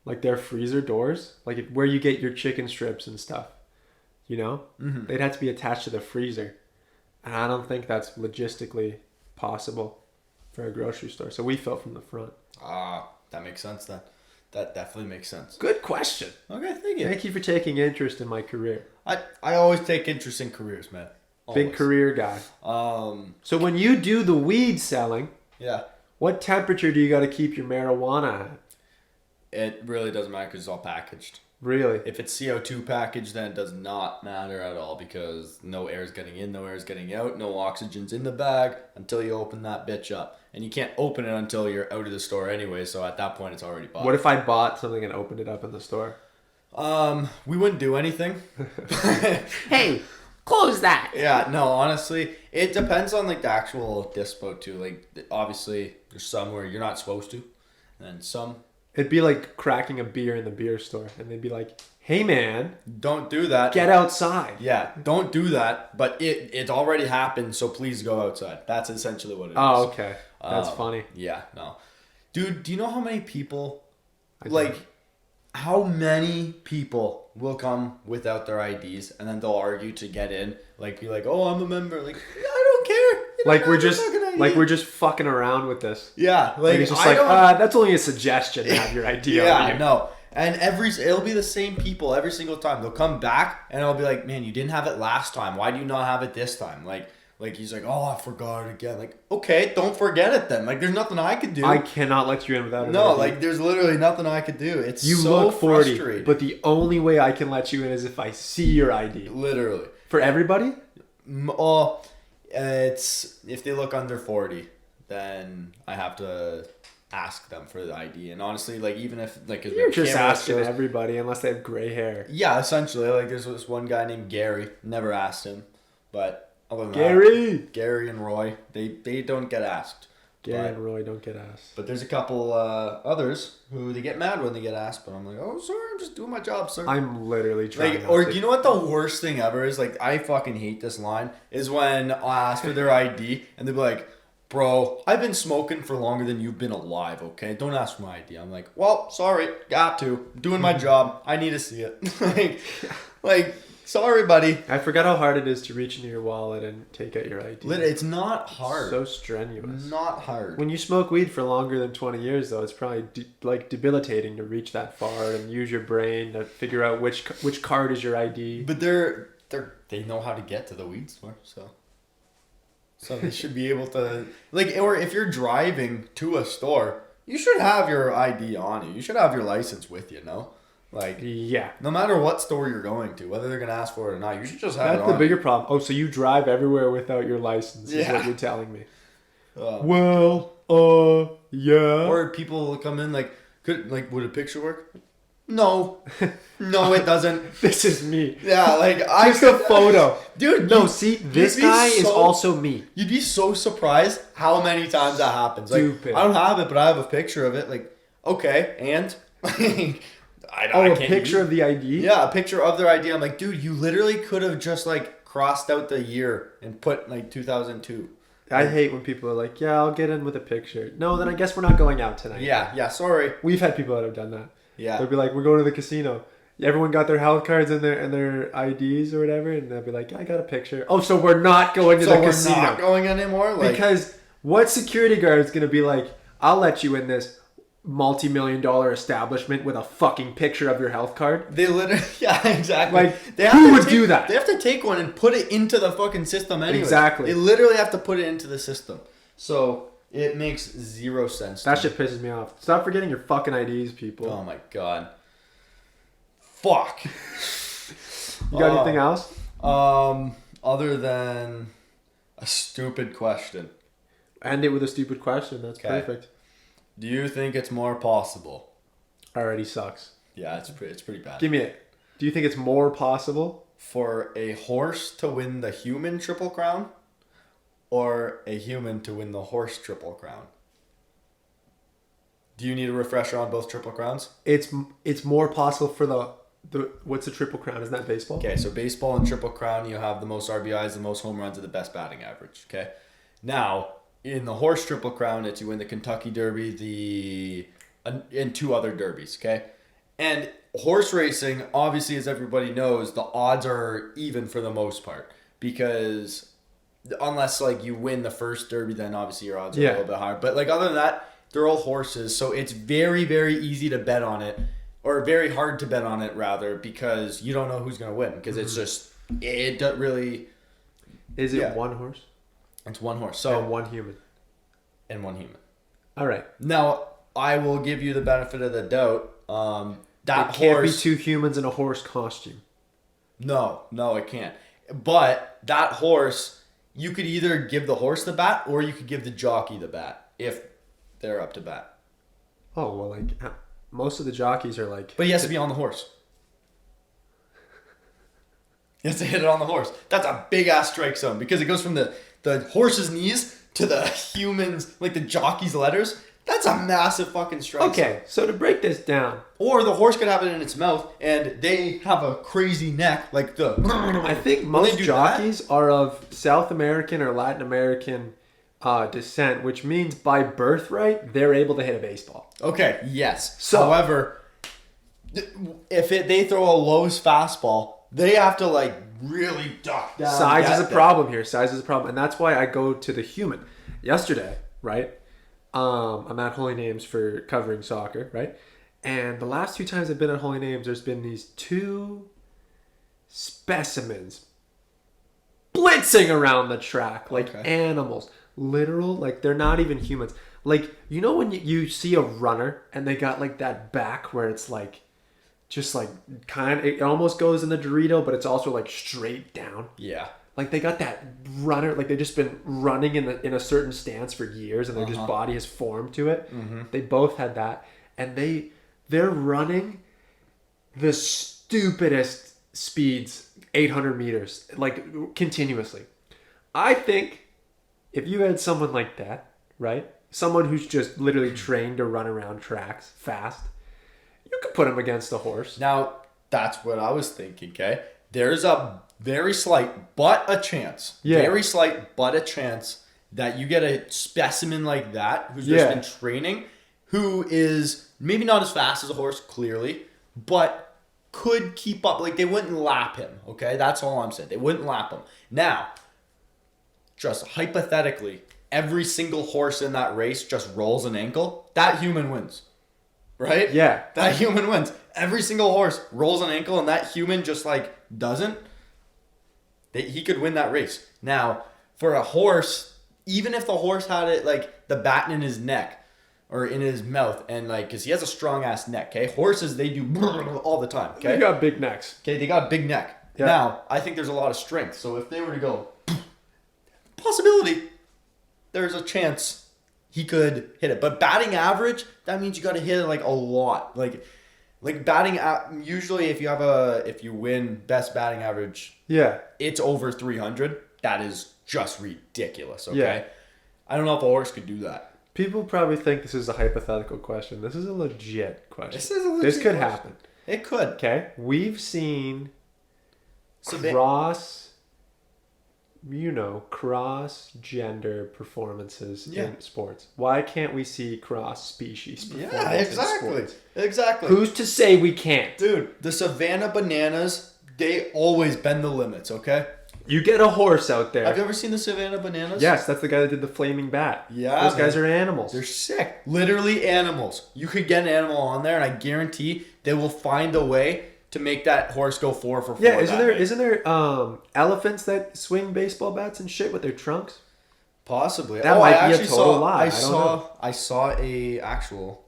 like their freezer doors, like where you get your chicken strips and stuff. Mm-hmm. They'd have to be attached to the freezer, and I don't think that's logistically possible for a grocery store. So we fill from the front. That makes sense then. That definitely makes sense. Good question. Okay, thank you. Thank you for taking interest in my career. I always take interest in careers, man. Always. Big career guy. So when you do the weed selling, yeah, what temperature do you got to keep your marijuana at? It really doesn't matter because it's all packaged. Really? If it's CO2 packaged, then it does not matter at all because no air is getting in, no air is getting out, no oxygen's in the bag until you open that bitch up. And you can't open it until you're out of the store anyway, so at that point it's already bought. What if I bought something and opened it up in the store? We wouldn't do anything. Hey, close that! Yeah, no, honestly, it depends on like the actual dispo too. Like, obviously, there's some where you're not supposed to, and then some... It'd be like cracking a beer in the beer store, and they'd be like, "Hey, man, don't do that. Get outside." Yeah, don't do that. But it already happened, so please go outside. That's essentially what it is. Oh, okay, that's funny. Yeah, no, dude. Do you know how many people, how many people will come without their IDs, and then they'll argue to get in, be like, "Oh, I'm a member." Like, I don't care. We're just fucking around with this. Yeah, it's just that's only a suggestion to have your ID. Yeah, no. And it'll be the same people every single time. They'll come back and I'll be like, "Man, you didn't have it last time. Why do you not have it this time?" Like he's like, "Oh, I forgot it again." Like, okay, don't forget it then. Like, there's nothing I could do. I cannot let you in without it. No, there's literally nothing I could do. It's you so look 40, frustrating. but the only way I can let you in is if I see your ID. Literally. For everybody? It's if they look under 40, then I have to ask them for the ID. And honestly, even if you're just asking everybody unless they have gray hair. Yeah, essentially. There's this one guy named Gary. Never asked him, but other than Gary and Roy, they don't get asked. Gary and Roy don't get asked. But there's a couple others who they get mad when they get asked, but I'm like, oh, sorry, I'm just doing my job, sir. I'm literally trying. Or do you know what the worst thing ever is? Like, I fucking hate this line, is when I ask for their ID and they'll be like, bro, I've been smoking for longer than you've been alive, okay? Don't ask for my ID. I'm like, well, sorry, got to. I'm doing my job. I need to see it. like, sorry, buddy. I forgot how hard it is to reach into your wallet and take out your ID. It's not hard. So strenuous. Not hard. When you smoke weed for longer than 20 years, though, it's probably debilitating to reach that far and use your brain to figure out which card is your ID. But they know how to get to the weed store, so they should be able to, like, or if you're driving to a store, you should have your ID on you. You should have your license with you, no? Like, yeah. No matter what store you're going to, whether they're going to ask for it or not, you should just have it on. That's the bigger problem. Oh, so you drive everywhere without your license is what you're telling me. Yeah. Or people will come in would a picture work? No. No, it doesn't. This is me. Yeah, like, just a photo. Dude, no, see, this guy is also me. You'd be so surprised how many times that happens. Like, Stupid. I don't have it, but I have a picture of it. Like, okay, and? I can't picture of the ID? Yeah, a picture of their ID. I'm like, dude, you literally could have just, like, crossed out the year and put, like, 2002. I hate when people are like, yeah, I'll get in with a picture. No, then I guess we're not going out tonight. Yeah, sorry. We've had people that have done that. Yeah. They'll be like, we're going to the casino. Everyone got their health cards and their IDs or whatever, and they'll be like, yeah, I got a picture. Oh, so we're not going to the casino. We're not going anymore? Like, because what security guard is going to be like, I'll let you in this multi-million-dollar establishment with a fucking picture of your health card? They literally, yeah, exactly. Like, who would do that? They have to take one and put it into the fucking system anyway. Exactly. They literally have to put it into the system. So it makes zero sense. That shit pisses me off. Stop forgetting your fucking IDs, people. Oh my god. Fuck. You got anything else? Other than a stupid question. End it with a stupid question. That's perfect. Do you think it's more possible? Already sucks. Yeah, it's pretty bad. Give me it. Do you think it's more possible for a horse to win the human Triple Crown or a human to win the horse Triple Crown? Do you need a refresher on both Triple Crowns? It's more possible for the what's the Triple Crown? Isn't that baseball? Okay, so baseball and Triple Crown, you have the most RBIs, the most home runs, and the best batting average. Okay, now in the horse Triple Crown, it's you win the Kentucky Derby, and two other derbies. Okay, and horse racing, obviously, as everybody knows, the odds are even for the most part because unless like you win the first derby, then obviously your odds are a little bit higher. But like other than that, they're all horses, so it's very, very easy to bet on it. Or very hard to bet on it, rather, because you don't know who's going to win. Because it's just, it doesn't really... Is it one horse? It's one horse. So and one human. And one human. All right. Now, I will give you the benefit of the doubt. It can't be two humans in a horse costume. No, it can't. But that horse, you could either give the horse the bat, or you could give the jockey the bat, if they're up to bat. Oh, well, like... Most of the jockeys are like... But he has to be on the horse. He has to hit it on the horse. That's a big-ass strike zone because it goes from the horse's knees to the human's, like the jockey's letters. That's a massive fucking strike zone. Okay, so to break this down... Or the horse could have it in its mouth and they have a crazy neck like the... I think most jockeys are of South American or Latin American... descent, which means by birthright they're able to hit a baseball. Okay, yes. So, however, if they throw a Lowe's fastball, they have to like really duck down. Size is a problem here. Size is a problem, and that's why I go to the human. Yesterday, right? I'm at Holy Names for covering soccer, right? And the last two times I've been at Holy Names, there's been these two specimens blitzing around the track like animals. Literal, like they're not even humans. Like, you know when you see a runner and they got like that back where it's like just like it almost goes in the Dorito, but it's also like straight down. Yeah. Like they got that runner, like they've just been running in a certain stance for years and their just body has formed to it. Mm-hmm. They both had that, and they're running the stupidest speeds, 800 meters, like continuously. I think if you had someone like that, right? someone who's just literally trained to run around tracks fast, you could put him against a horse. Now, that's what I was thinking, okay? There's a very slight but a chance. Yeah. Very slight but a chance that you get a specimen like that who's just been training, who is maybe not as fast as a horse, clearly, but could keep up. Like, they wouldn't lap him, okay? That's all I'm saying. They wouldn't lap him. Now, just hypothetically, every single horse in that race just rolls an ankle, that human wins. Right? Yeah. That human wins. Every single horse rolls an ankle and that human just like doesn't. He could win that race. Now, for a horse, even if the horse had it like the baton in his neck or in his mouth and like, because he has a strong ass neck, okay? Horses, they do all the time, okay? They got big necks. Okay, they got a big neck. Yeah. Now, I think there's a lot of strength. So if they were to go, possibility, there's a chance he could hit it. But batting average, that means you got to hit it like a lot. Like batting usually if you win best batting average, it's over 300. That is just ridiculous, okay? Yeah. I don't know if a horse could do that. People probably think this is a hypothetical question. This is a legit question. This could happen. It could. Okay? We've seen cross-gender performances in sports. Why can't we see cross-species performances in sports? Exactly. Who's to say we can't? Dude, the Savannah Bananas, they always bend the limits, okay? You get a horse out there. Have you ever seen the Savannah Bananas? Yes, that's the guy that did the flaming bat. Yeah. Those guys are animals. They're sick. Literally animals. You could get an animal on there, and I guarantee they will find a way to make that horse go 4 for 4. Yeah, isn't there elephants that swing baseball bats and shit with their trunks? Possibly. That might be a total lie. I saw a actual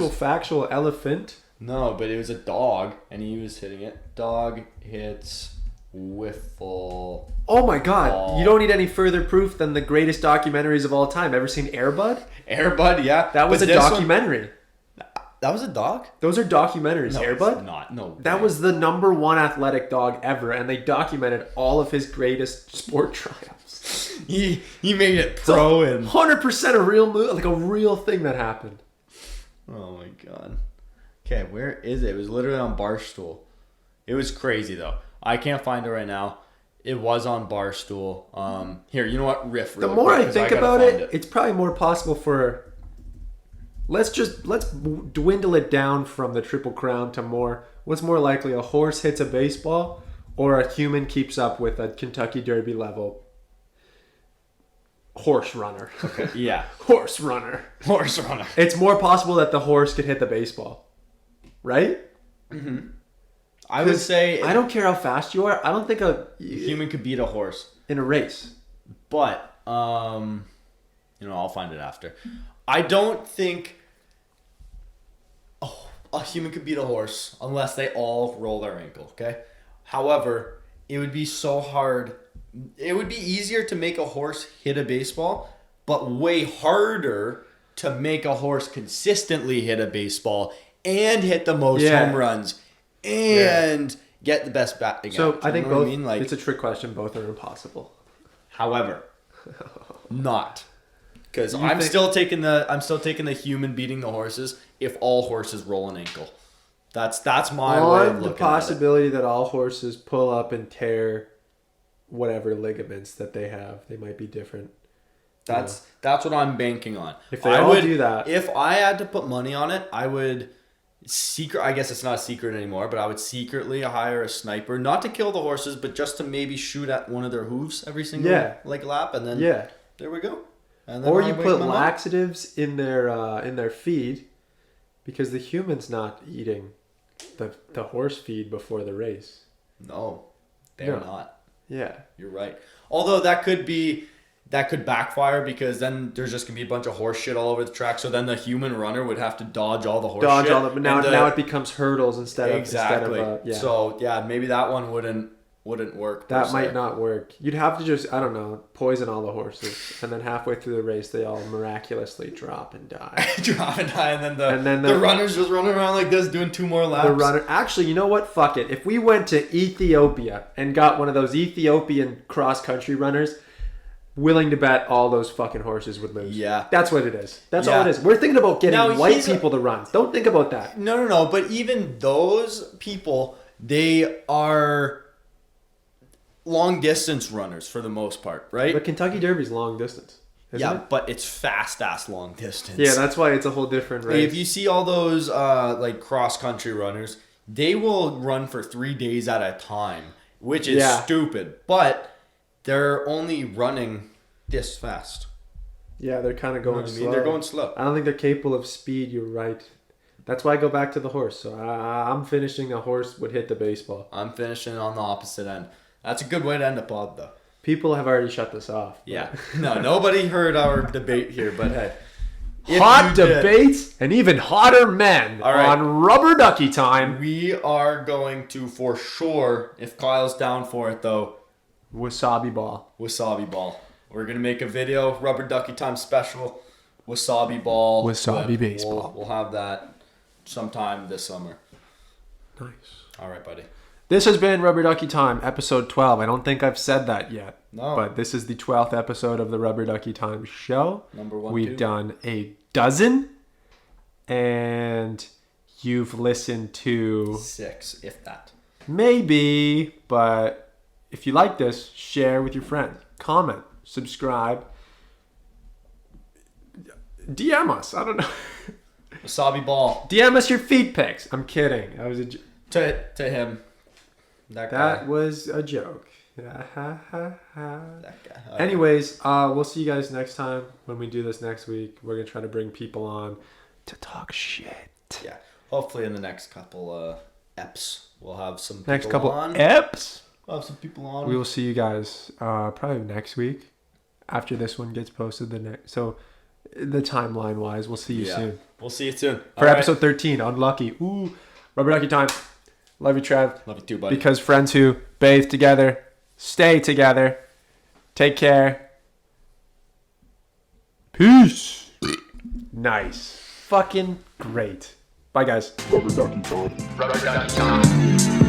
factual elephant. No, but it was a dog, and he was hitting it. Dog hits wiffle. Oh my god! Ball. You don't need any further proof than the greatest documentaries of all time. Ever seen Air Bud? Air Bud, yeah. That was a documentary. That was a dog? Those are documentaries. Air Bud? Not. No. That was the #1 athletic dog ever, and they documented all of his greatest sport triumphs. He made it pro and 100% a real move, like a real thing that happened. Oh my god. Okay, where is it? It was literally on Barstool. It was crazy though. I can't find it right now. It was on Barstool. Here, you know what? Riff. The more I think about it, it's probably more possible for. Let's dwindle it down from the Triple Crown to more. What's more likely, a horse hits a baseball or a human keeps up with a Kentucky Derby level horse runner? Okay. Yeah. Horse runner. Horse runner. It's more possible that the horse could hit the baseball. Right? Mm-hmm. I would say... I don't care how fast you are. I don't think a human could beat a horse. In a race. But, I'll find it after. I don't think a human could beat a horse unless they all roll their ankle, okay? However, it would be so hard. It would be easier to make a horse hit a baseball, but way harder to make a horse consistently hit a baseball and hit the most home runs and get the best bat again. So I think both, it's a trick question. Both are impossible. However, not. Because I'm still taking the human beating the horses if all horses roll an ankle. That's my way of looking at it. The possibility that all horses pull up and tear whatever ligaments that they have. They might be different. That's what I'm banking on. If they all do that. If I had to put money on it, I would I guess it's not a secret anymore, but I would secretly hire a sniper, not to kill the horses, but just to maybe shoot at one of their hooves every single lap, and then there we go. And then or you put laxatives in their feed, because the human's not eating the horse feed before the race. No, they're not. Yeah, you're right. Although that could backfire, because then there's just gonna be a bunch of horse shit all over the track. So then the human runner would have to dodge all the horse shit. Now it becomes hurdles instead of So maybe that one wouldn't work. That might not work. You'd have to just, I don't know, poison all the horses, and then halfway through the race they all miraculously drop and die. And then the runners just running around like this doing 2 more laps. Actually, you know what? Fuck it. If we went to Ethiopia and got one of those Ethiopian cross country runners, willing to bet all those fucking horses would lose. Yeah. That's what it is. That's all it is. We're thinking about getting white people to run. Don't think about that. No. But even those people, they are long distance runners for the most part, right? But Kentucky Derby's long distance. Isn't it? But it's fast ass long distance. Yeah, that's why it's a whole different race. If you see all those like cross country runners, they will run for 3 days at a time, which is stupid. But they're only running this fast. Yeah, they're kind of going slow. They're going slow. I don't think they're capable of speed. You're right. That's why I go back to the horse. So I'm finishing a horse would hit the baseball. I'm finishing on the opposite end. That's a good way to end the pod, though. People have already shut this off. Yeah. No, nobody heard our debate here, but hey. Hot debates and even hotter men on Rubber Ducky Time. We are going to, for sure, if Kyle's down for it, though. Wasabi ball. Wasabi ball. We're going to make a video, Rubber Ducky Time special. Wasabi ball. Wasabi baseball. We'll have that sometime this summer. Nice. All right, buddy. This has been Rubber Ducky Time, episode 12. I don't think I've said that yet. No. But this is the 12th episode of the Rubber Ducky Time show. Number 1, We've done a dozen. And you've listened to 6, if that. Maybe. But if you like this, share with your friends. Comment. Subscribe. DM us. I don't know. Wasabi ball. DM us your feet pics. I'm kidding. I was to him. That was a joke. That guy. Anyways, we'll see you guys next time when we do this next week. We're going to try to bring people on to talk shit. Yeah. Hopefully in the next couple eps, we'll have some people next couple on. eps? We'll have some people on. We will see you guys probably next week after this one gets posted. So the timeline wise, we'll see you soon. We'll see you soon. For episode 13, Unlucky. Ooh, Rubber Ducky Time. Love you, Trev. Love you too, buddy. Because friends who bathe together, stay together. Take care. Peace. Nice. Fucking great. Bye, guys. Rubber ducky time. Rubber ducky time.